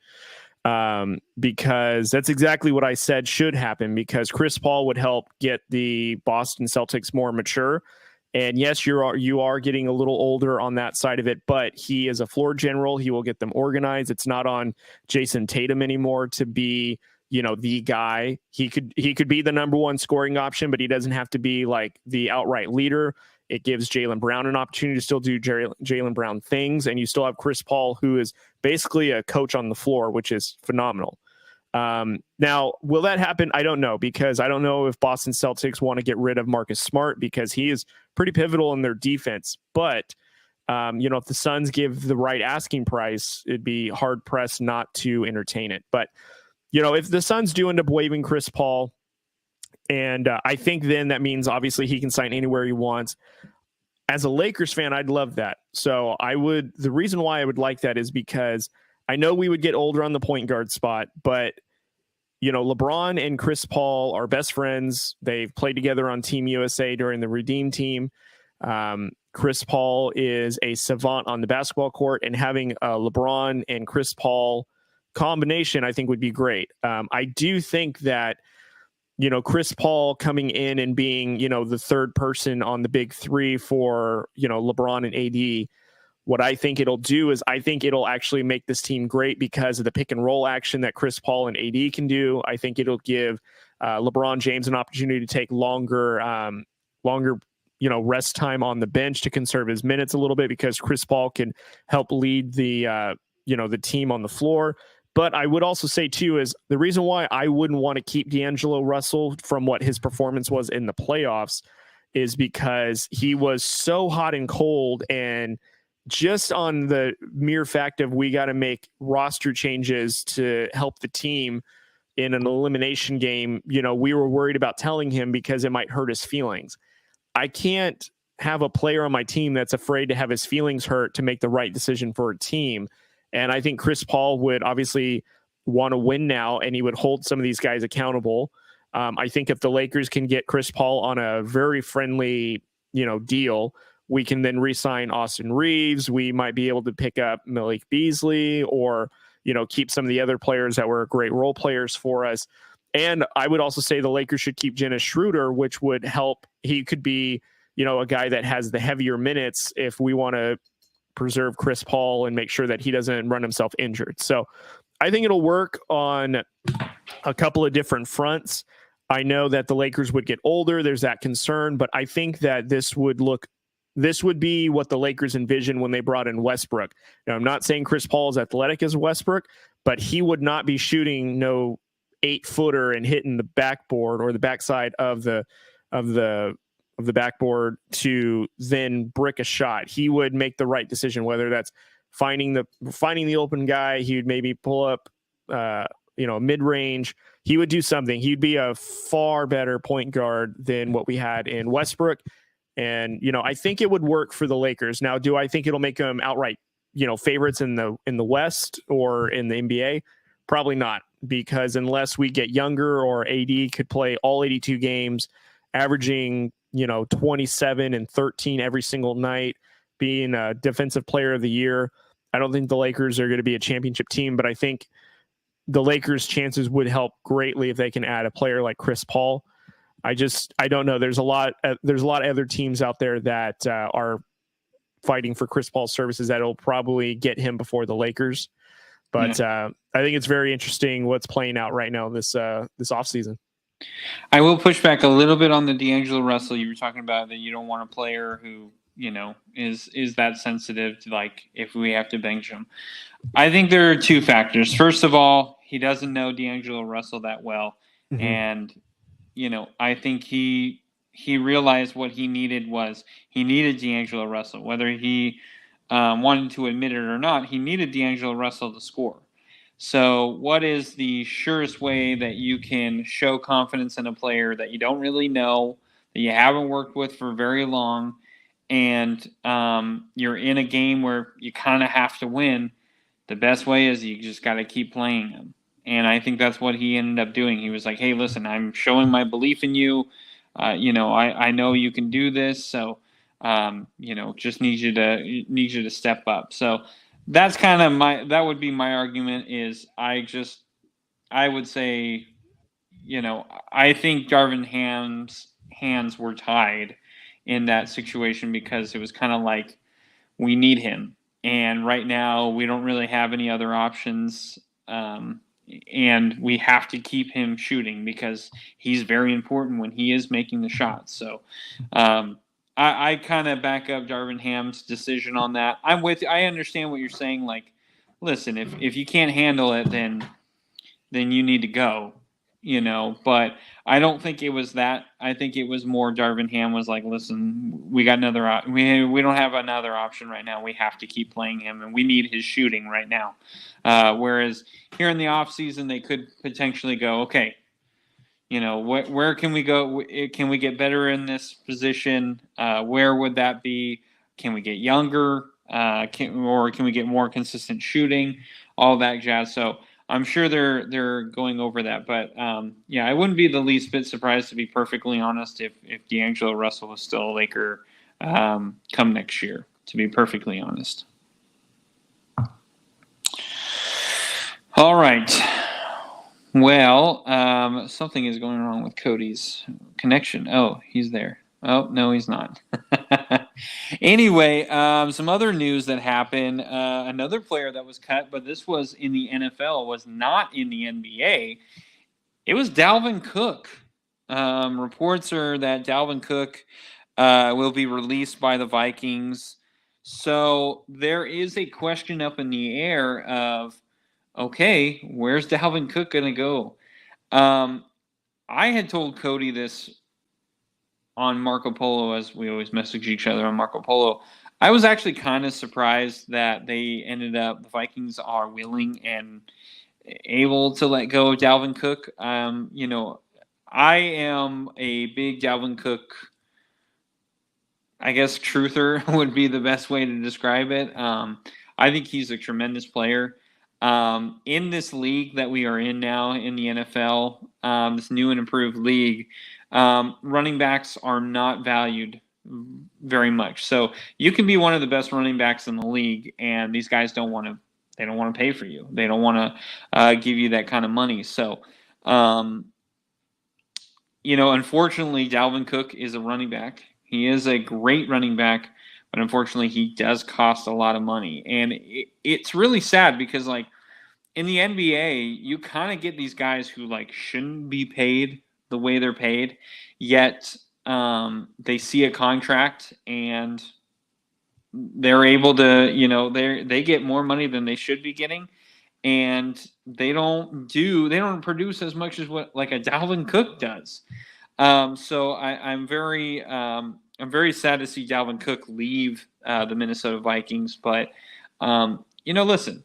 because that's exactly what I said should happen, because Chris Paul would help get the Boston Celtics more mature. And yes, you are getting a little older on that side of it, but he is a floor general. He will get them organized. It's not on Jason Tatum anymore to be, the guy. He could be the number one scoring option, but he doesn't have to be like the outright leader. It gives Jaylen Brown an opportunity to still do Jaylen Brown things, and you still have Chris Paul, who is basically a coach on the floor, which is phenomenal. Now, will that happen? I don't know, because I don't know if Boston Celtics want to get rid of Marcus Smart because he is pretty pivotal in their defense. But, if the Suns give the right asking price, it'd be hard pressed not to entertain it. But, if the Suns do end up waiving Chris Paul, and I think then that means obviously he can sign anywhere he wants. As a Lakers fan, I'd love that. So the reason why I would like that is because I know we would get older on the point guard spot, but LeBron and Chris Paul are best friends. They've played together on Team USA during the Redeem team. Chris Paul is a savant on the basketball court, and having a LeBron and Chris Paul combination, I think, would be great. I do think that, Chris Paul coming in and being, the third person on the big three for, LeBron and AD, what I think it'll do is I think it'll actually make this team great because of the pick and roll action that Chris Paul and AD can do. I think it'll give LeBron James an opportunity to take longer, rest time on the bench to conserve his minutes a little bit, because Chris Paul can help lead the team on the floor. But I would also say, too, is the reason why I wouldn't want to keep D'Angelo Russell from what his performance was in the playoffs is because he was so hot and cold, and just on the mere fact of we got to make roster changes to help the team in an elimination game, we were worried about telling him because it might hurt his feelings. I can't have a player on my team that's afraid to have his feelings hurt to make the right decision for a team. And I think Chris Paul would obviously want to win now, and he would hold some of these guys accountable. I think if the Lakers can get Chris Paul on a very friendly, deal, we can then re-sign Austin Reeves. We might be able to pick up Malik Beasley or, keep some of the other players that were great role players for us. And I would also say the Lakers should keep Dennis Schroeder, which would help. He could be, a guy that has the heavier minutes if we want to preserve Chris Paul and make sure that he doesn't run himself injured. So I think it'll work on a couple of different fronts. I know that the Lakers would get older. There's that concern, but I think that this would be what the Lakers envisioned when they brought in Westbrook. Now, I'm not saying Chris Paul is athletic as Westbrook, but he would not be shooting no 8-footer and hitting the backboard or the backside of the backboard to then brick a shot. He would make the right decision, whether that's finding the open guy. He would maybe pull up, mid-range. He would do something. He'd be a far better point guard than what we had in Westbrook. And, I think it would work for the Lakers. Now, do I think it'll make them outright, favorites in the West or in the NBA? Probably not, because unless we get younger or AD could play all 82 games, averaging, 27 and 13 every single night, being a defensive player of the year, I don't think the Lakers are going to be a championship team, but I think the Lakers' chances would help greatly if they can add a player like Chris Paul. I don't know. There's a lot of other teams out there that are fighting for Chris Paul's services that'll probably get him before the Lakers. But I think it's very interesting what's playing out right now this offseason. I will push back a little bit on the D'Angelo Russell. You were talking about that you don't want a player who, is that sensitive to, like, if we have to bench him. I think there are two factors. First of all, he doesn't know D'Angelo Russell that well. Mm-hmm. And, I think he realized what he needed D'Angelo Russell. Whether he wanted to admit it or not, he needed D'Angelo Russell to score. So what is the surest way that you can show confidence in a player that you don't really know, that you haven't worked with for very long, and you're in a game where you kind of have to win? The best way is you just got to keep playing him. And I think that's what he ended up doing. He was like, hey, listen, I'm showing my belief in you. I know you can do this. So, just need you to step up. So that's kind of that would be my argument is I would say, I think Darvin Ham's hands were tied in that situation because it was kind of like, we need him. And right now we don't really have any other options. And we have to keep him shooting because he's very important when he is making the shots. So, I kind of back up Darvin Ham's decision on that. I understand what you're saying. Like, listen, if you can't handle it, then you need to go, but I don't think it was that. I think it was more Darvin Ham was like, listen, we got we don't have another option right now. We have to keep playing him and we need his shooting right now. Whereas here in the off season, they could potentially go, okay, where can we go? Can we get better in this position? Where would that be? Can we get younger? Can we get more consistent shooting? All that jazz. So I'm sure they're going over that. But I wouldn't be the least bit surprised, to be perfectly honest, if D'Angelo Russell was still a Laker come next year, to be perfectly honest. All right. Well, something is going wrong with Cody's connection. Oh, he's there. Oh, no, he's not. Anyway, some other news that happened. Another player that was cut, but this was in the NFL, was not in the NBA. It was Dalvin Cook. Reports are that Dalvin Cook will be released by the Vikings. So there is a question up in the air of, okay, where's Dalvin Cook going to go? I had told Cody this on Marco Polo, as we always message each other on Marco Polo. I was actually kind of surprised that the Vikings are willing and able to let go of Dalvin Cook. I am a big Dalvin Cook, I guess truther would be the best way to describe it. I think he's a tremendous player. In this league that we are in now in the NFL, this new and improved league, running backs are not valued very much. So you can be one of the best running backs in the league, and these guys don't want to pay for you. They don't want to give you that kind of money. So, unfortunately, Dalvin Cook is a running back. He is a great running back, but unfortunately, he does cost a lot of money. And it's really sad because, like, in the NBA, you kind of get these guys who, like, shouldn't be paid the way they're paid, yet they see a contract and they're able to, they get more money than they should be getting, and they don't produce as much as what like a Dalvin Cook does. So I'm very sad to see Dalvin Cook leave the Minnesota Vikings, but listen,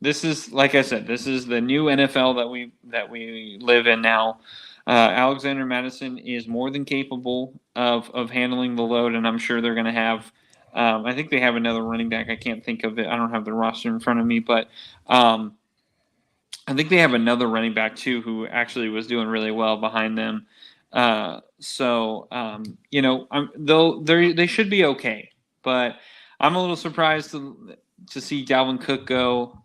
this is, like I said, this is the new NFL that we live in now. Alexander Madison is more than capable of handling the load, and I'm sure they're going to have. I think they have another running back. I can't think of it. I don't have the roster in front of me, but I think they have another running back too who actually was doing really well behind them. They should be okay, but I'm a little surprised to see Dalvin Cook go.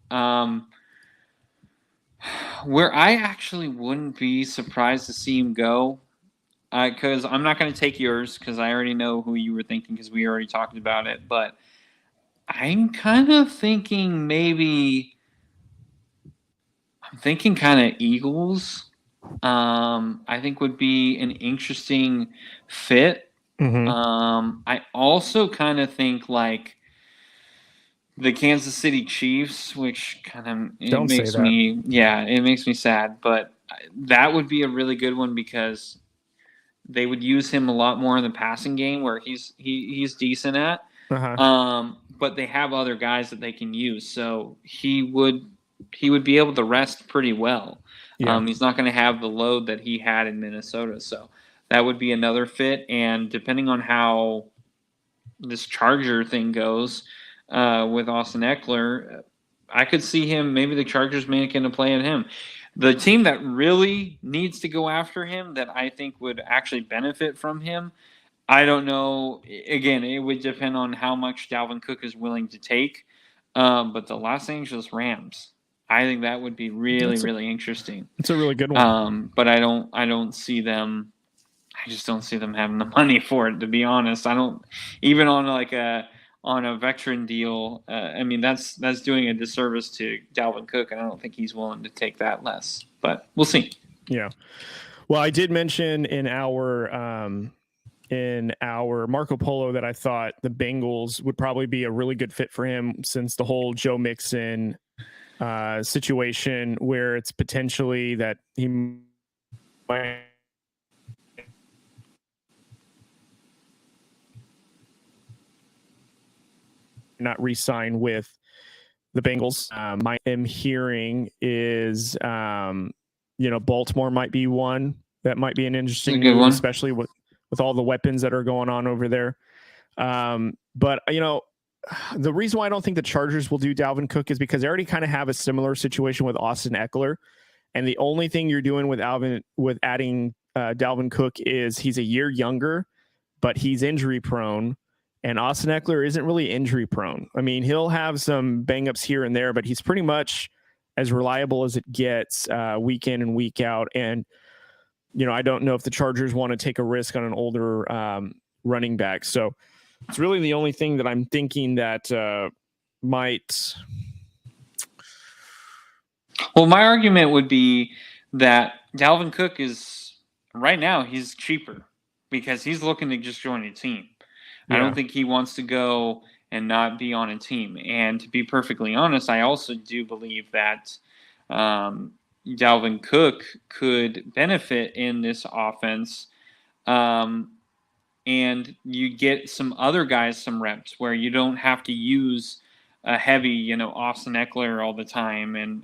Where I actually wouldn't be surprised to see him go, because I'm not going to take yours because I already know who you were thinking because we already talked about it. But I'm kind of thinking kind of Eagles. I think would be an interesting fit. Mm-hmm. I also kind of think like the Kansas City Chiefs, which kind of makes me sad, but that would be a really good one because they would use him a lot more in the passing game where he's decent at. Uh-huh. But they have other guys that they can use, so he would be able to rest pretty well. Yeah. He's not going to have the load that he had in Minnesota, so that would be another fit. And depending on how this Charger thing goes with Austin Eckler, I could see him. Maybe the Chargers making a play on him. The team that really needs to go after him, that I think would actually benefit from him, I don't know. Again, it would depend on how much Dalvin Cook is willing to take. But the Los Angeles Rams, I think that would be really interesting. It's a really good one. But I don't see them. I just don't see them having the money for it. To be honest, I don't. Even on a veteran deal, I mean that's doing a disservice to Dalvin Cook, and I don't think he's willing to take that less. But we'll see. Yeah. Well, I did mention in our Marco Polo that I thought the Bengals would probably be a really good fit for him since the whole Joe Mixon situation where it's potentially that he might not re-sign with the Bengals. I am hearing is, Baltimore might be one that might be an interesting move, especially with all the weapons that are going on over there. But the reason why I don't think the Chargers will do Dalvin Cook is because they already kind of have a similar situation with Austin Eckler. And the only thing you're doing with adding Dalvin Cook is he's a year younger, but he's injury prone. And Austin Eckler isn't really injury prone. I mean, he'll have some bang-ups here and there, but he's pretty much as reliable as it gets week in and week out. And, I don't know if the Chargers want to take a risk on an older running back. So it's really the only thing that I'm thinking that might. Well, my argument would be that Dalvin Cook is right now he's cheaper because he's looking to just join a team. Yeah. I don't think he wants to go and not be on a team. And to be perfectly honest, I also do believe that Dalvin Cook could benefit in this offense. And you get some other guys some reps where you don't have to use a heavy, Austin Eckler all the time and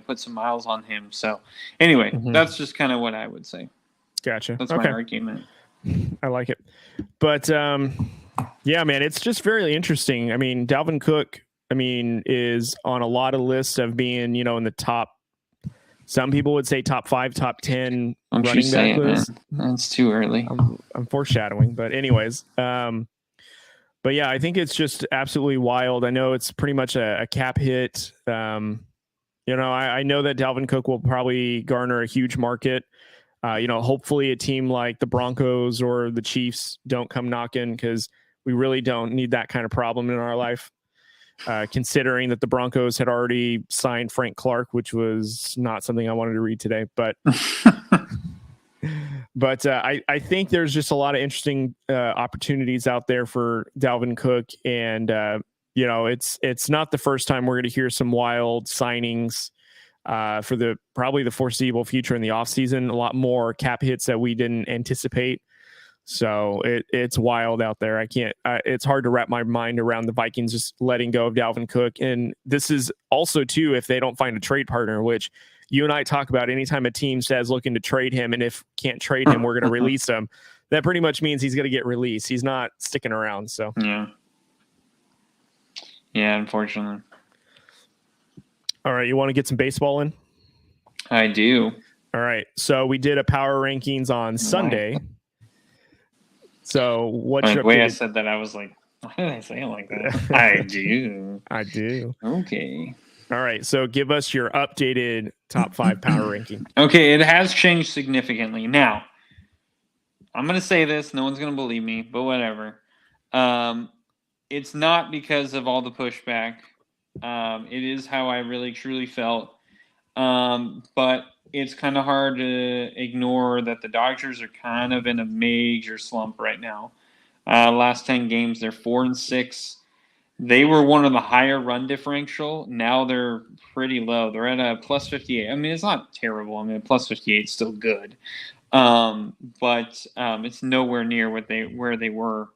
put some miles on him. So anyway, that's just kind of what I would say. Gotcha. That's my argument. I like it. But yeah, man, it's just very interesting. I mean, Dalvin Cook, is on a lot of lists of being, in the top. Some people would say top 5, top 10 running back list. That's too early. I'm foreshadowing, but anyways, but yeah, I think it's just absolutely wild. I know it's pretty much a cap hit. I know that Dalvin Cook will probably garner a huge market. Hopefully a team like the Broncos or the Chiefs don't come knocking because we really don't need that kind of problem in our life. Considering that the Broncos had already signed Frank Clark, which was not something I wanted to read today, but But I think there's just a lot of interesting opportunities out there for Dalvin Cook, and it's not the first time we're going to hear some wild signings for probably the foreseeable future in the offseason. A lot more cap hits that we didn't anticipate. So it's wild out there. It's hard to wrap my mind around the Vikings just letting go of Dalvin Cook. And this is also too, if they don't find a trade partner, which you and I talk about anytime a team says looking to trade him, and if can't trade him, we're going to release him. That pretty much means he's going to get released. He's not sticking around. So yeah, unfortunately. All right, you want to get some baseball in? I do. All right, so we did a power rankings on Sunday. So what's your way I said that, I was like, why did I say it like that? I do. I do. Okay. All right, so give us your updated top 5 power ranking. Okay, it has changed significantly. Now, I'm going to say this. No one's going to believe me, but whatever. It's not because of all the pushback. It is how I really, truly felt. But it's kind of hard to ignore that the Dodgers are kind of in a major slump right now. Last 10 games, they're 4-6. They were one of the higher run differential. Now they're pretty low. They're at a plus 58. I mean, it's not terrible. I mean, plus 58 is still good. But it's nowhere near where they were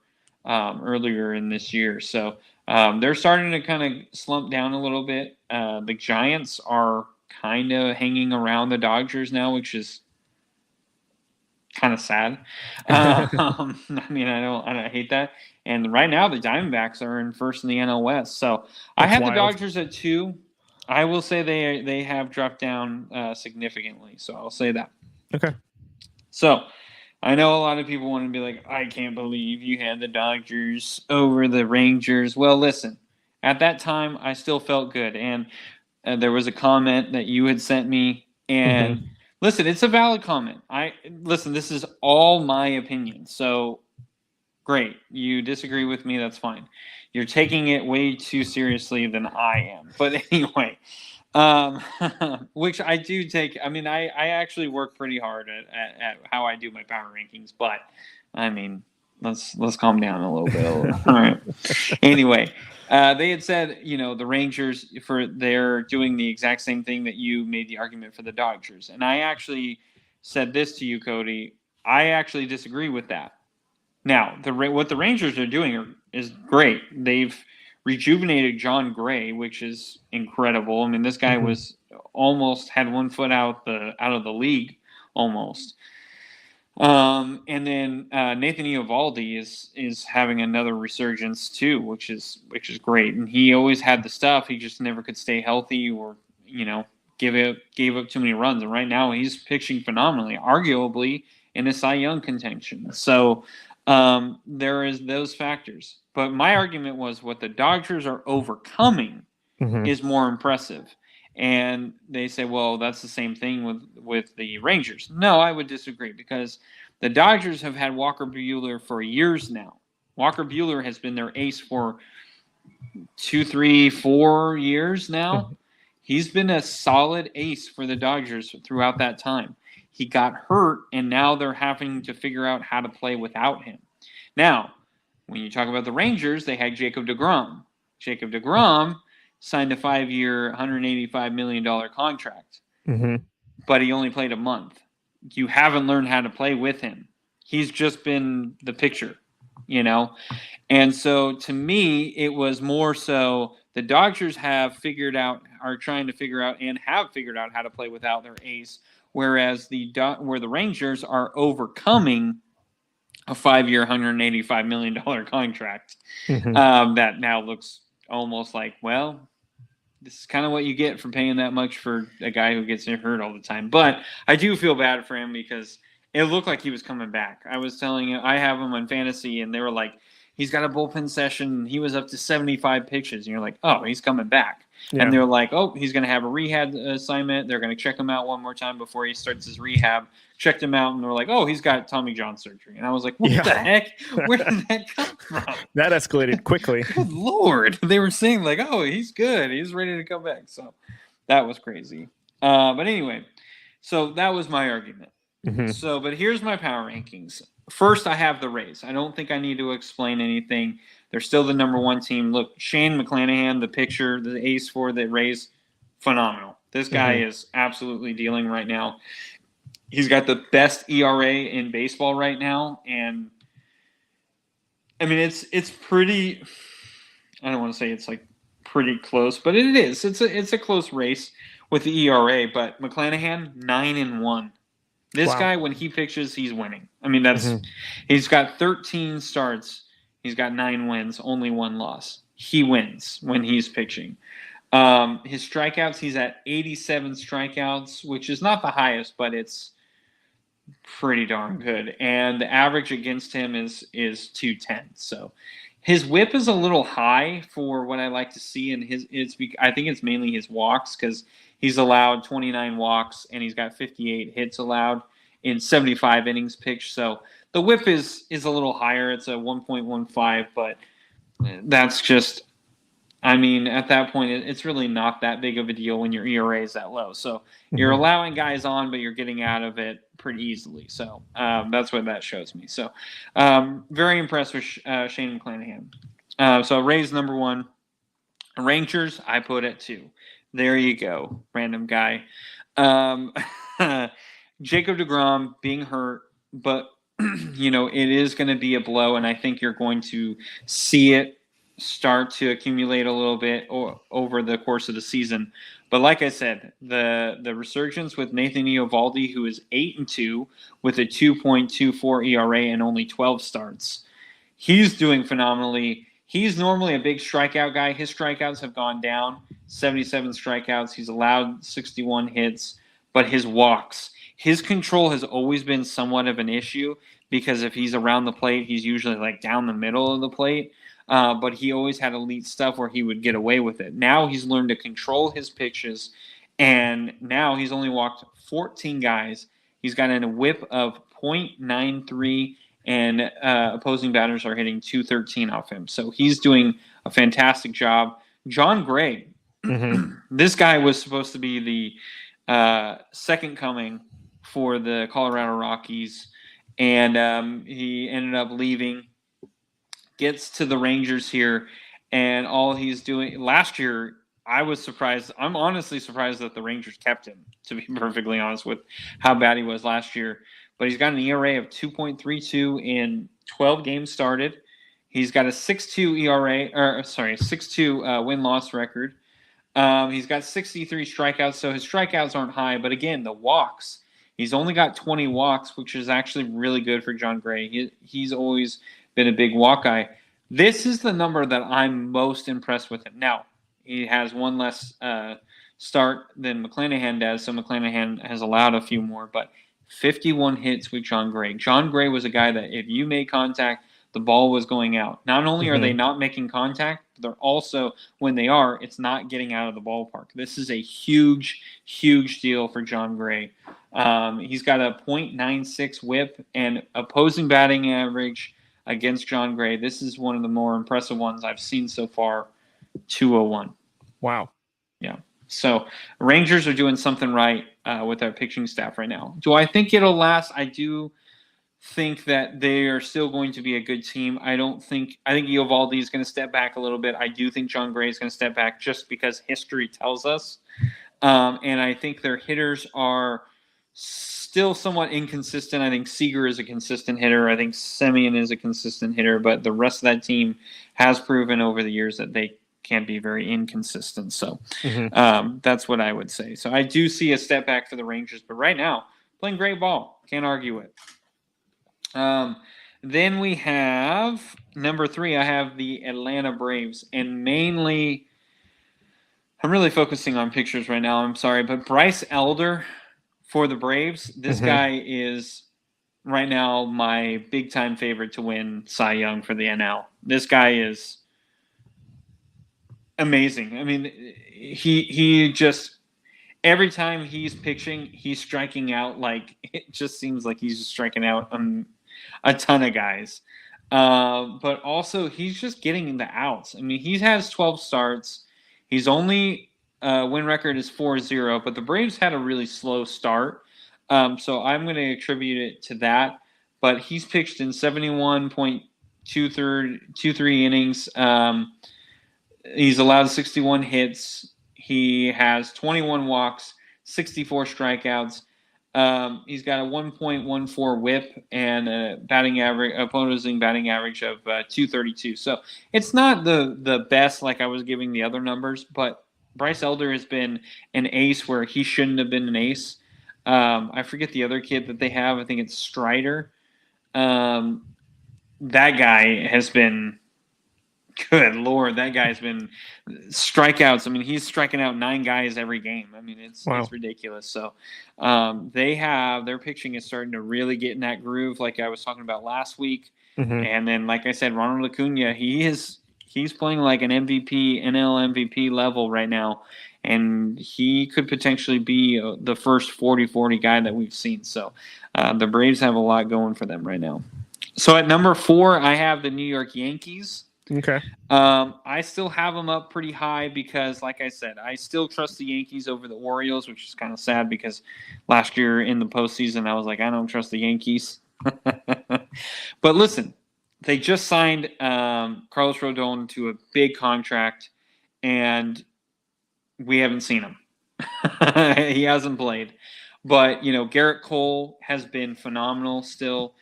earlier in this year. So they're starting to kind of slump down a little bit. The Giants are kind of hanging around the Dodgers now, which is kind of sad. I mean, I hate that. And right now, the Diamondbacks are in first in the NL West. So I have the Dodgers at 2. I will say they have dropped down significantly. So I'll say that. Okay. So I know a lot of people want to be like, I can't believe you had the Dodgers over the Rangers. Well, listen, at that time, I still felt good. And there was a comment that you had sent me. And listen, it's a valid comment. Listen, this is all my opinion. So great. You disagree with me. That's fine. You're taking it way too seriously than I am. But anyway, which I do take. I mean, I actually work pretty hard at how I do my power rankings. But I mean, let's calm down a little bit. All right. Anyway, they had said, the Rangers, they're doing the exact same thing that you made the argument for the Dodgers. And I actually said this to you, Cody. I actually disagree with that. Now, what the Rangers are doing is great. They've rejuvenated John Gray, which is incredible. I mean, this guy was almost had one foot out of the league, almost. And then Nathan Eovaldi is having another resurgence too, which is great. And he always had the stuff. He just never could stay healthy or gave up too many runs. And right now he's pitching phenomenally, arguably in a Cy Young contention. So there is those factors. But my argument was what the Dodgers are overcoming is more impressive. And they say, well, that's the same thing with the Rangers. No, I would disagree because the Dodgers have had Walker Buehler for years now. Walker Buehler has been their ace for 2, 3, 4 years now. He's been a solid ace for the Dodgers throughout that time. He got hurt, and now they're having to figure out how to play without him. Now, when you talk about the Rangers, they had Jacob deGrom. Jacob deGrom signed a 5-year, $185 million contract. But he only played a month. You haven't learned how to play with him. He's just been the picture, And so to me, it was more so the Dodgers are trying to figure out and have figured out how to play without their ace, whereas where the Rangers are overcoming a 5-year, $185 million contract that now looks almost like, well, this is kind of what you get for paying that much for a guy who gets hurt all the time. But I do feel bad for him because it looked like he was coming back. I was telling you, I have him on fantasy, and they were like, he's got a bullpen session. He was up to 75 pitches. And you're like, oh, he's coming back. Yeah. And they're like, oh, he's going to have a rehab assignment. They're going to check him out one more time before he starts his rehab. Checked him out, and they're like, oh, he's got Tommy John surgery. And I was like, what the heck? Where did that come from? That escalated quickly. Good Lord. They were saying like, oh, he's good. He's ready to come back. So that was crazy. But anyway, so that was my argument. So, but here's my power rankings. First, I have the Rays. I don't think I need to explain anything. They're still the number one team. Look, Shane McClanahan, the pitcher, the ace for the Rays, phenomenal. This guy is absolutely dealing right now. He's got the best ERA in baseball right now, and I mean it's pretty. I don't want to say it's like pretty close, but it is. It's a close race with the ERA. But McClanahan 9-1. This guy, when he pitches, he's winning. I mean, he's got 13 starts. He's got 9 wins, only 1 loss. He wins when he's pitching. His strikeouts, he's at 87 strikeouts, which is not the highest, but it's pretty darn good. And the average against him is 210. So his whip is a little high for what I like to see, and I think it's mainly his walks because he's allowed 29 walks and he's got 58 hits allowed in 75 innings pitched. So the whip is a little higher. It's a 1.15, but that's just, I mean, at that point, it's really not that big of a deal when your ERA is that low. So you're allowing guys on, but you're getting out of it pretty easily. So that's what that shows me. So very impressed with Shane McClanahan. So Rays number 1. Rangers, I put at 2. There you go, random guy. Jacob deGrom being hurt, but it is going to be a blow, and I think you're going to see it start to accumulate a little bit over the course of the season. But like I said, the resurgence with Nathan Eovaldi, who is 8-2 with a 2.24 ERA and only 12 starts, he's doing phenomenally. He's normally a big strikeout guy. His strikeouts have gone down, 77 strikeouts. He's allowed 61 hits, but his walks, his control has always been somewhat of an issue because if he's around the plate, he's usually like down the middle of the plate. But he always had elite stuff where he would get away with it. Now he's learned to control his pitches, and now he's only walked 14 guys. He's got a whip of .93, and opposing batters are hitting .213 off him. So he's doing a fantastic job. John Gray, this guy was supposed to be the second coming for the Colorado Rockies, and he ended up leaving. Gets to the Rangers here, and all he's doing last year, I was surprised. I'm honestly surprised that the Rangers kept him, to be perfectly honest, with how bad he was last year. But he's got an ERA of 2.32 in 12 games started. He's got a 6.2 ERA, 6.2 win-loss record. He's got 63 strikeouts, so his strikeouts aren't high. But again, the walks, he's only got 20 walks, which is actually really good for John Gray. He's always been a big walk guy. This is the number that I'm most impressed with him. Now, he has one less start than McClanahan does, so McClanahan has allowed a few more, but 51 hits with John Gray. John Gray was a guy that if you made contact, the ball was going out. Not only are they not making contact, but they're also, when they are, it's not getting out of the ballpark. This is a huge, huge deal for John Gray. He's got a .96 whip and opposing batting average against John Gray. This is one of the more impressive ones I've seen so far, 201. Wow. Yeah. So Rangers are doing something right with their pitching staff right now. Do I think it'll last? I do think that they are still going to be a good team. I think Eovaldi is going to step back a little bit. I do think John Gray is going to step back just because history tells us. And I think their hitters are still somewhat inconsistent. I think Seager is a consistent hitter. I think Semien is a consistent hitter, but the rest of that team has proven over the years that they can be very inconsistent. So that's what I would say. So I do see a step back for the Rangers, but right now, playing great ball. Can't argue it. Then we have number 3. I have the Atlanta Braves, and mainly I'm really focusing on pictures right now. I'm sorry, but Bryce Elder for the Braves, this guy is right now my big-time favorite to win Cy Young for the NL. This guy is amazing. I mean, he just every time he's pitching, he's striking out like it just seems like he's just striking out a ton of guys. But also he's just getting the outs. I mean, he has 12 starts. He's only win record is 4-0, but the Braves had a really slow start. So I'm going to attribute it to that. But he's pitched in 71.23 innings. He's allowed 61 hits. He has 21 walks, 64 strikeouts. He's got a 1.14 WHIP and a opposing batting average of 232. So it's not the best like I was giving the other numbers, but Bryce Elder has been an ace where he shouldn't have been an ace. I forget the other kid that they have. I think it's Strider. That guy has been. Good Lord, that guy's been strikeouts. I mean, he's striking out 9 guys every game. I mean, it's ridiculous. So their pitching is starting to really get in that groove, like I was talking about last week. And then, like I said, Ronald Acuna, he's playing like an MVP, NL MVP level right now, and he could potentially be the first 40-40 guy that we've seen. So the Braves have a lot going for them right now. So at number 4, I have the New York Yankees. Okay. I still have them up pretty high because, like I said, I still trust the Yankees over the Orioles, which is kind of sad because last year in the postseason, I was like, I don't trust the Yankees. But listen, they just signed Carlos Rodon to a big contract, and we haven't seen him. He hasn't played. But, Garrett Cole has been phenomenal still.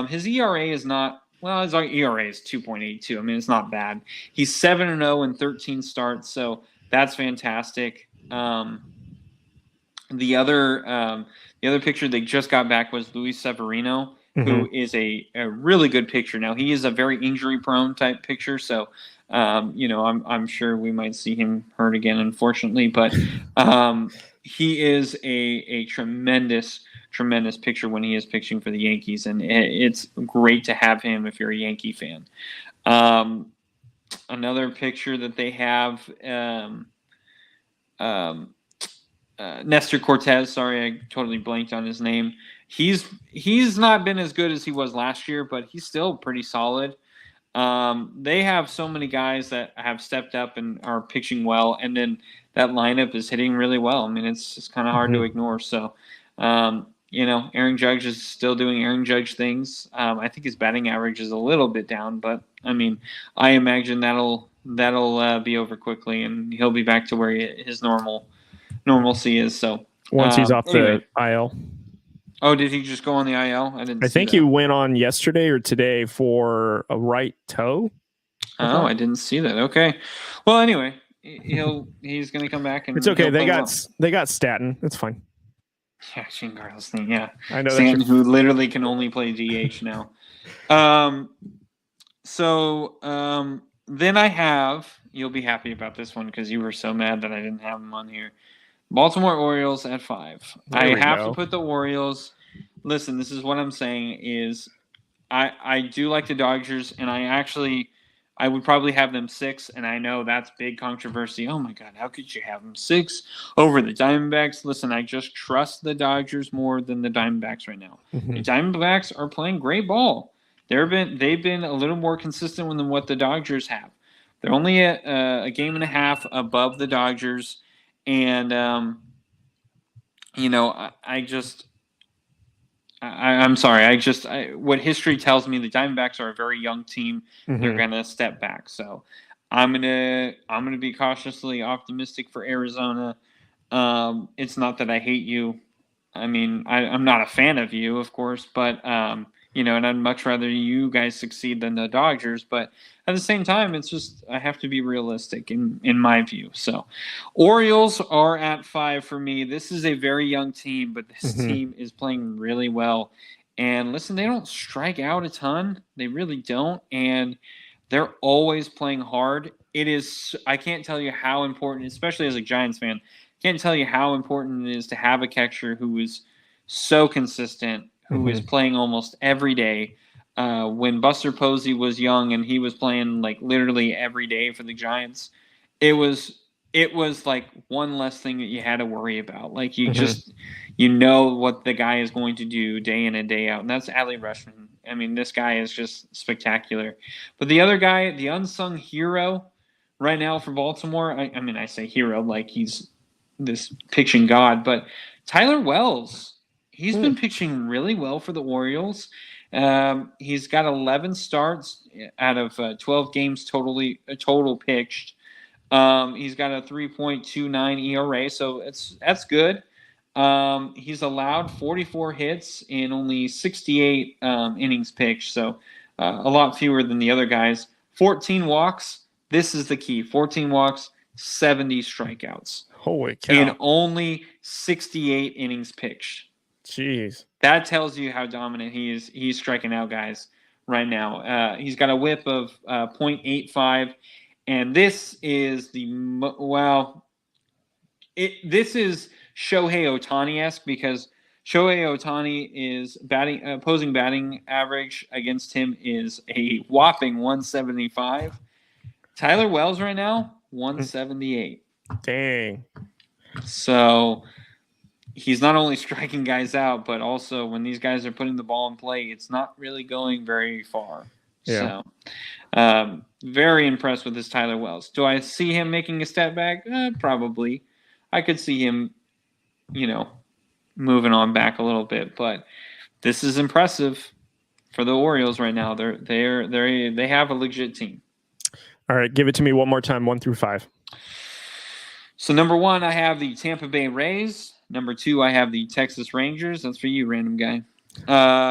His ERA is not. Well, his ERA is 2.82. I mean, it's not bad. He's 7-0 in 13 starts, so that's fantastic. The other pitcher they just got back was Luis Severino, who is a really good pitcher. Now, he is a very injury-prone type pitcher, so I'm sure we might see him hurt again, unfortunately. But he is a tremendous pitcher when he is pitching for the Yankees, and it's great to have him if you're a Yankee fan. Another pitcher that they have, Nestor Cortez. Sorry, I totally blanked on his name. He's not been as good as he was last year, but he's still pretty solid. They have so many guys that have stepped up and are pitching well, and then that lineup is hitting really well. I mean, it's kind of hard to ignore. So, Aaron Judge is still doing Aaron Judge things. I think his batting average is a little bit down, but I mean, I imagine that'll be over quickly, and he'll be back to where his normalcy is. So once he's off the IL. Oh, did he just go on the IL? I think he went on yesterday or today for a right toe. Oh, I didn't see that. Okay. Well, anyway, he's going to come back and it's okay. They got Stanton. It's fine. Yeah, Giancarlo Stanton. Yeah, I know Stanton, who literally can only play DH now. Then I have. You'll be happy about this one because you were so mad that I didn't have him on here. Baltimore Orioles at 5. I have to put the Orioles. Listen, this is what I'm saying is I do like the Dodgers, and I would probably have them 6, and I know that's big controversy. Oh, my God, how could you have them 6 over the Diamondbacks? Listen, I just trust the Dodgers more than the Diamondbacks right now. The Diamondbacks are playing great ball. They've been a little more consistent than what the Dodgers have. They're only a game and a half above the Dodgers. And, I'm sorry. What history tells me, the Diamondbacks are a very young team. They're going to step back. So I'm going to be cautiously optimistic for Arizona. It's not that I hate you. I mean, I'm not a fan of you, of course, but, and I'd much rather you guys succeed than the Dodgers. But at the same time, it's just I have to be realistic in my view. So Orioles are at 5 for me. This is a very young team, but this team is playing really well. And listen, they don't strike out a ton. They really don't. And they're always playing hard. I can't tell you how important, especially as a Giants fan, can't tell you how important it is to have a catcher who is so consistent, who is playing almost every day. When Buster Posey was young and he was playing like literally every day for the Giants, it was like one less thing that you had to worry about. Like you what the guy is going to do day in and day out, and that's Adley Rutschman. I mean, this guy is just spectacular. But the other guy, the unsung hero right now for Baltimore, I say hero like he's this pitching god, but Tyler Wells. He's been pitching really well for the Orioles. He's got 11 starts out of 12 games total pitched. He's got a 3.29 ERA, so that's good. He's allowed 44 hits in only 68 innings pitched, so a lot fewer than the other guys. 14 walks. This is the key. 14 walks, 70 strikeouts. Holy cow. In only 68 innings pitched. Jeez. That tells you how dominant he is. He's striking out guys right now. He's got a whip of .85, and this is this is Shohei Ohtani-esque because Shohei Ohtani is opposing batting average against him is a whopping 175. Tyler Wells right now 178. Dang. So he's not only striking guys out, but also when these guys are putting the ball in play, it's not really going very far. Yeah. So, very impressed with this Tyler Wells. Do I see him making a step back? Probably. I could see him, moving on back a little bit, but this is impressive for the Orioles right now. They have a legit team. All right, give it to me one more time, 1 through 5. So number 1, I have the Tampa Bay Rays. Number 2, I have the Texas Rangers. That's for you, random guy.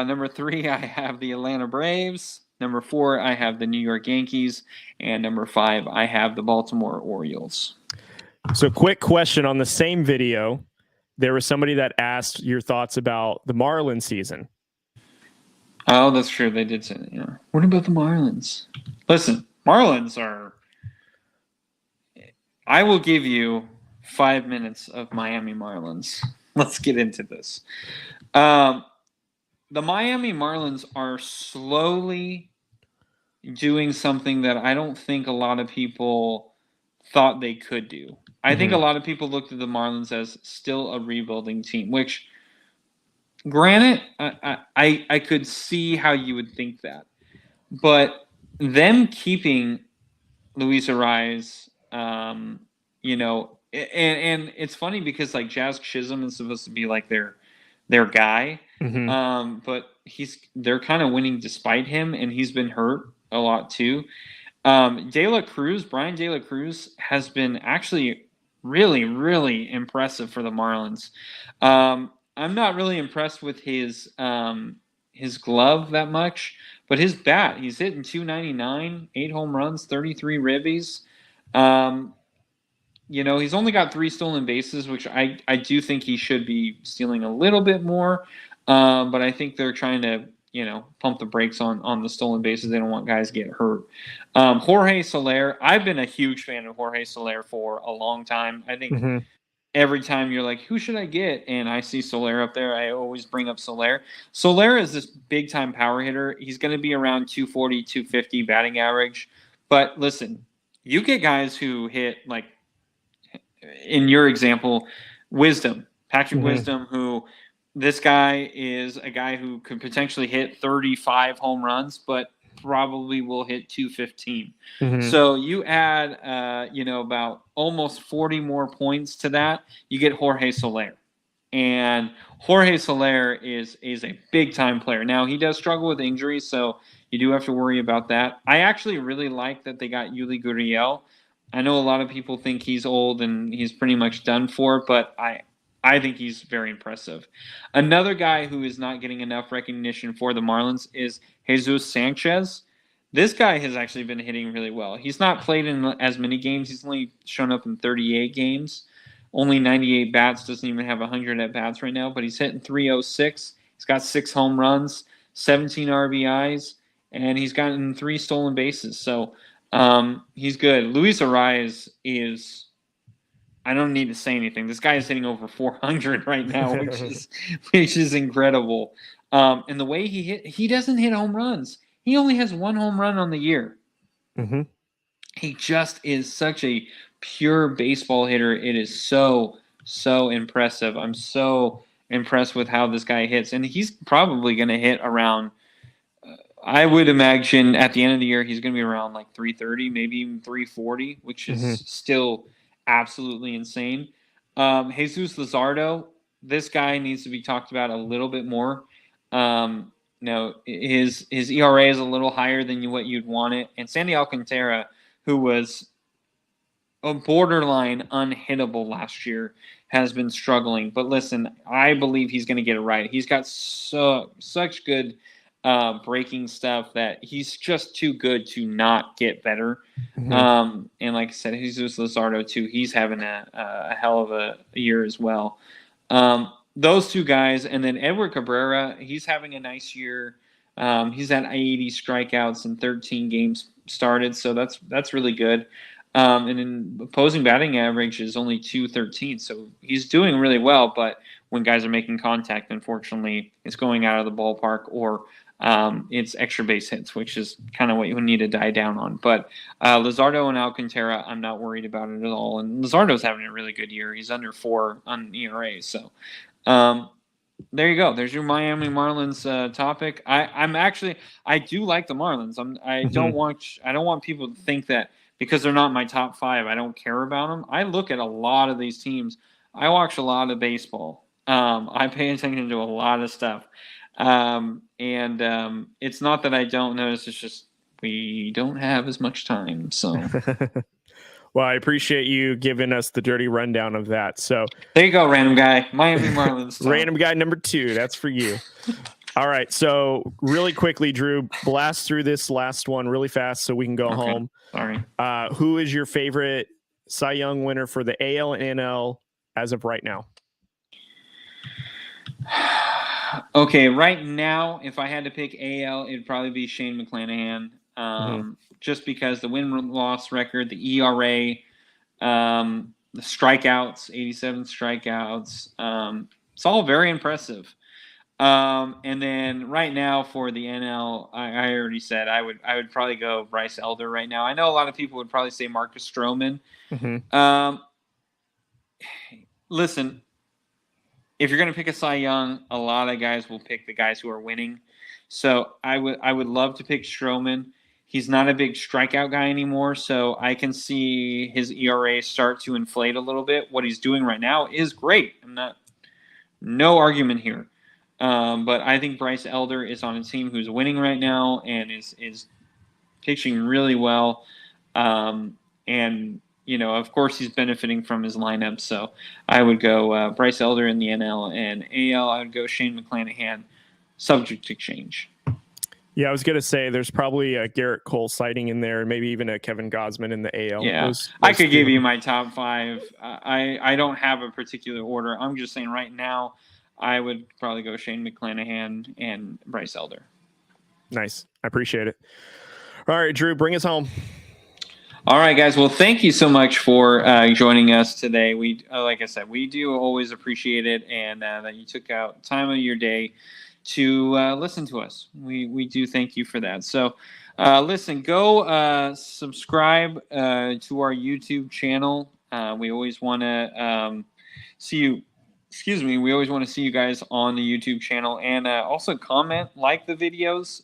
Number 3, I have the Atlanta Braves. Number 4, I have the New York Yankees. And number 5, I have the Baltimore Orioles. So quick question on the same video. There was somebody that asked your thoughts about the Marlins season. Oh, that's true. They did say that, yeah. What about the Marlins? Listen, Marlins are... I will give you 5 minutes of Miami Marlins. Let's get into this. The Miami Marlins are slowly doing something that I don't think a lot of people thought they could do. I think a lot of people looked at the Marlins as still a rebuilding team, which, granted, I could see how you would think that. But them keeping Luis Ariz, and it's funny because like Jazz Chisholm is supposed to be like their guy, but they're kind of winning despite him, and he's been hurt a lot too. Brian De La Cruz has been actually really, really impressive for the Marlins. I'm not really impressed with his glove that much, but his bat, he's hitting .299, 8 home runs, 33 ribbies. He's only got 3 stolen bases, which I do think he should be stealing a little bit more. But I think they're trying to, pump the brakes on the stolen bases. They don't want guys to get hurt. Jorge Soler, I've been a huge fan of Jorge Soler for a long time. I think every time you're like, who should I get? And I see Soler up there, I always bring up Soler. Soler is this big-time power hitter. He's going to be around 240, 250 batting average. But listen, you get guys who hit, like, in your example, Patrick Wisdom, who this guy is a guy who could potentially hit 35 home runs, but probably will hit 215. So you add, about almost 40 more points to that, you get Jorge Soler. And Jorge Soler is a big-time player. Now, he does struggle with injuries, so you do have to worry about that. I actually really like that they got Yuli Gurriel. I know a lot of people think he's old and he's pretty much done for, but I think he's very impressive. Another guy who is not getting enough recognition for the Marlins is Jesus Sanchez. This guy has actually been hitting really well. He's not played in as many games. He's only shown up in 38 games. Only 98 bats, doesn't even have 100 at-bats right now, but he's hitting .306. He's got 6 home runs, 17 RBIs, and he's gotten 3 stolen bases. So he's good. Luis Ariz is... I don't need to say anything. This guy is hitting over 400 right now, which is incredible. And the way he doesn't hit home runs. He only has 1 home run on the year. He just is such a pure baseball hitter. It is so, so impressive. I'm so impressed with how this guy hits. And he's probably going to hit around, I would imagine at the end of the year, he's going to be around like 330, maybe even 340, which is still absolutely insane. Jesus Luzardo, this guy needs to be talked about a little bit more. His ERA is a little higher than what you'd want it. And Sandy Alcantara, who was a borderline unhittable last year, has been struggling. But listen, I believe he's going to get it right. He's got such good breaking stuff that he's just too good to not get better. And like I said, Jesus Luzardo too. He's having a hell of a year as well. Those two guys, and then Edward Cabrera, he's having a nice year. He's at 80 strikeouts in 13 games started, so that's really good. And then opposing batting average is only 213, so he's doing really well. But when guys are making contact, unfortunately, it's going out of the ballpark, or it's extra base hits, which is kind of what you need to die down on. But Luzardo and Alcantara, I'm not worried about it at all. And Luzardo's having a really good year. He's under 4 on ERA. So there you go. There's your Miami Marlins topic. I do like the Marlins. I don't want people to think that because they're not my top 5, I don't care about them. I look at a lot of these teams. I watch a lot of baseball. I pay attention to a lot of stuff. It's not that I don't notice. It's just we don't have as much time. So, well, I appreciate you giving us the dirty rundown of that. So there you go, random guy, Miami Marlins. Random guy number 2. That's for you. All right. So really quickly, Drew, blast through this last one really fast so we can go home. Sorry. Who is your favorite Cy Young winner for the AL and NL as of right now? Okay, right now, if I had to pick AL, it'd probably be Shane McClanahan. Just because the win-loss record, the ERA, the strikeouts, 87 strikeouts, it's all very impressive. And then right now for the NL, I already said I would probably go Bryce Elder right now. I know a lot of people would probably say Marcus Stroman. Listen, if you're going to pick a Cy Young, a lot of guys will pick the guys who are winning. So I would love to pick Stroman. He's not a big strikeout guy anymore, so I can see his ERA start to inflate a little bit. What he's doing right now is great. No argument here. But I think Bryce Elder is on a team who's winning right now and is pitching really well. And of course, he's benefiting from his lineup. So I would go Bryce Elder in the NL, and AL, I would go Shane McClanahan, subject to change. Yeah, I was going to say there's probably a Garrett Cole sighting in there, maybe even a Kevin Gausman in the AL. Yeah, I could give you my top 5. I don't have a particular order. I'm just saying right now, I would probably go Shane McClanahan and Bryce Elder. Nice. I appreciate it. All right, Drew, bring us home. All right, guys. Well, thank you so much for joining us today. We, like I said, we do always appreciate it, and that you took out time of your day to listen to us. We do thank you for that. So, listen, go subscribe to our YouTube channel. We always want to see you. Excuse me. We always want to see you guys on the YouTube channel, and also comment, like the videos.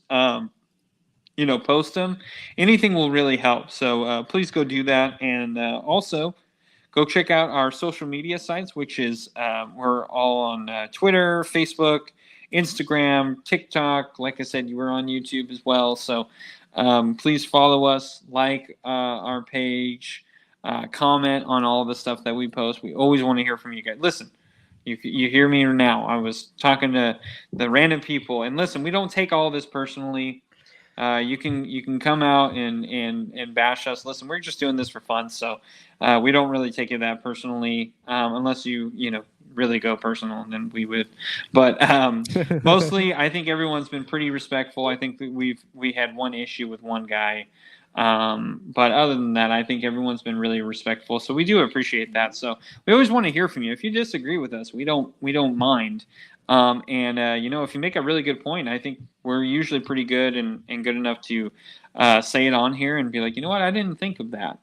Post them. Anything will really help. So please go do that. And also go check out our social media sites, which is we're all on Twitter, Facebook, Instagram, TikTok. Like I said, you were on YouTube as well. So please follow us, like our page, comment on all the stuff that we post. We always want to hear from you guys. Listen, you hear me now. I was talking to the random people. And listen, we don't take all this personally. You can come out and bash us. Listen, we're just doing this for fun, so we don't really take it that personally, unless you really go personal, and then we would. But mostly, I think everyone's been pretty respectful. I think that we had one issue with one guy, but other than that, I think everyone's been really respectful. So we do appreciate that. So we always want to hear from you. If you disagree with us, we don't mind. If you make a really good point, I think we're usually pretty good and good enough to say it on here and be like, you know what, I didn't think of that.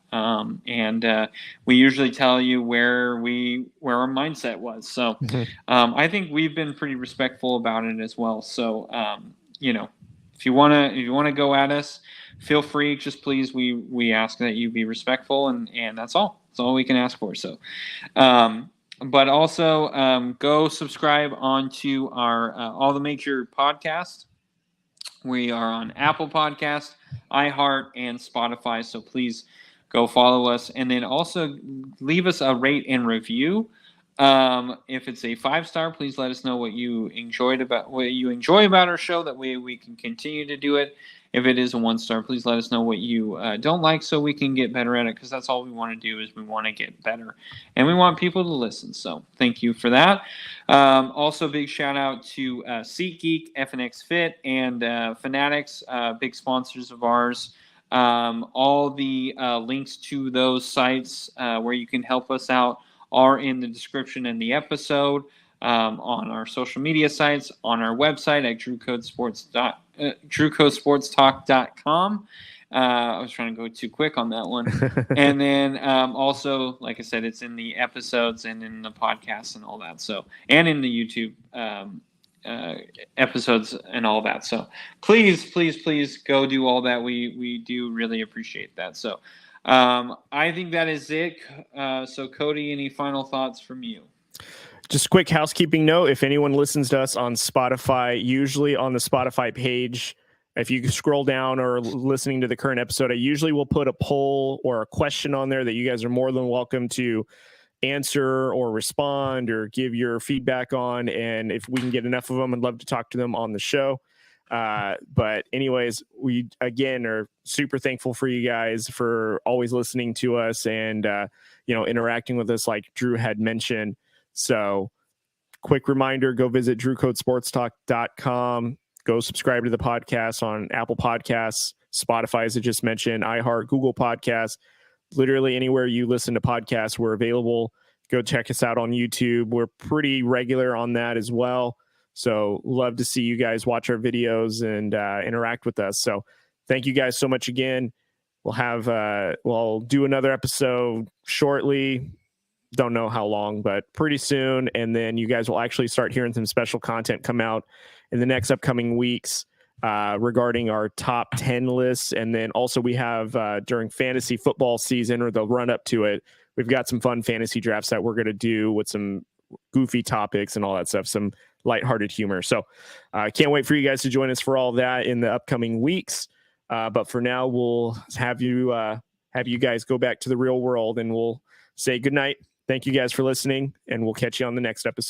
We usually tell you where our mindset was. So I think we've been pretty respectful about it as well. So if you wanna go at us, feel free. Just please, we ask that you be respectful, and that's all. That's all we can ask for. So. But also go subscribe onto our all the major podcasts. We are on Apple Podcast, iHeart, and Spotify. So please go follow us, and then also leave us a rate and review. If it's a 5-star, please let us know what you enjoy about our show. That way we can continue to do it. If it is a 1-star, please let us know what you don't like so we can get better at it, because that's all we want to do is we want to get better. And we want people to listen. So thank you for that. Also, big shout out to SeatGeek, FNX Fit, and Fanatics, big sponsors of ours. All the links to those sites where you can help us out are in the description in the episode, on our social media sites, on our website at drewcodesportstalk.com. I was trying to go too quick on that one. And then also, like I said, it's in the episodes and in the podcasts and all that. So, and in the YouTube episodes and all that. So please go do all that. We do really appreciate that. So I think that is it. So Cody, any final thoughts from you? Just a quick housekeeping note. If anyone listens to us on Spotify, usually on the Spotify page, if you scroll down or listening to the current episode, I usually will put a poll or a question on there that you guys are more than welcome to answer or respond or give your feedback on. And if we can get enough of them, I'd love to talk to them on the show. But anyways, we again are super thankful for you guys for always listening to us and interacting with us like Drew had mentioned. So quick reminder, go visit drewcodesportstalk.com. Go subscribe to the podcast on Apple Podcasts, Spotify, as I just mentioned, iHeart, Google Podcasts, literally anywhere you listen to podcasts, we're available. Go check us out on YouTube. We're pretty regular on that as well. So love to see you guys watch our videos and interact with us. So thank you guys so much again. We'll do another episode shortly. Don't know how long, but pretty soon. And then you guys will actually start hearing some special content come out in the next upcoming weeks regarding our top 10 lists. And then also we have during fantasy football season or the run up to it, we've got some fun fantasy drafts that we're going to do with some goofy topics and all that stuff, some lighthearted humor. So I can't wait for you guys to join us for all that in the upcoming weeks. But for now, we'll have you guys go back to the real world and we'll say goodnight. Thank you guys for listening, and we'll catch you on the next episode.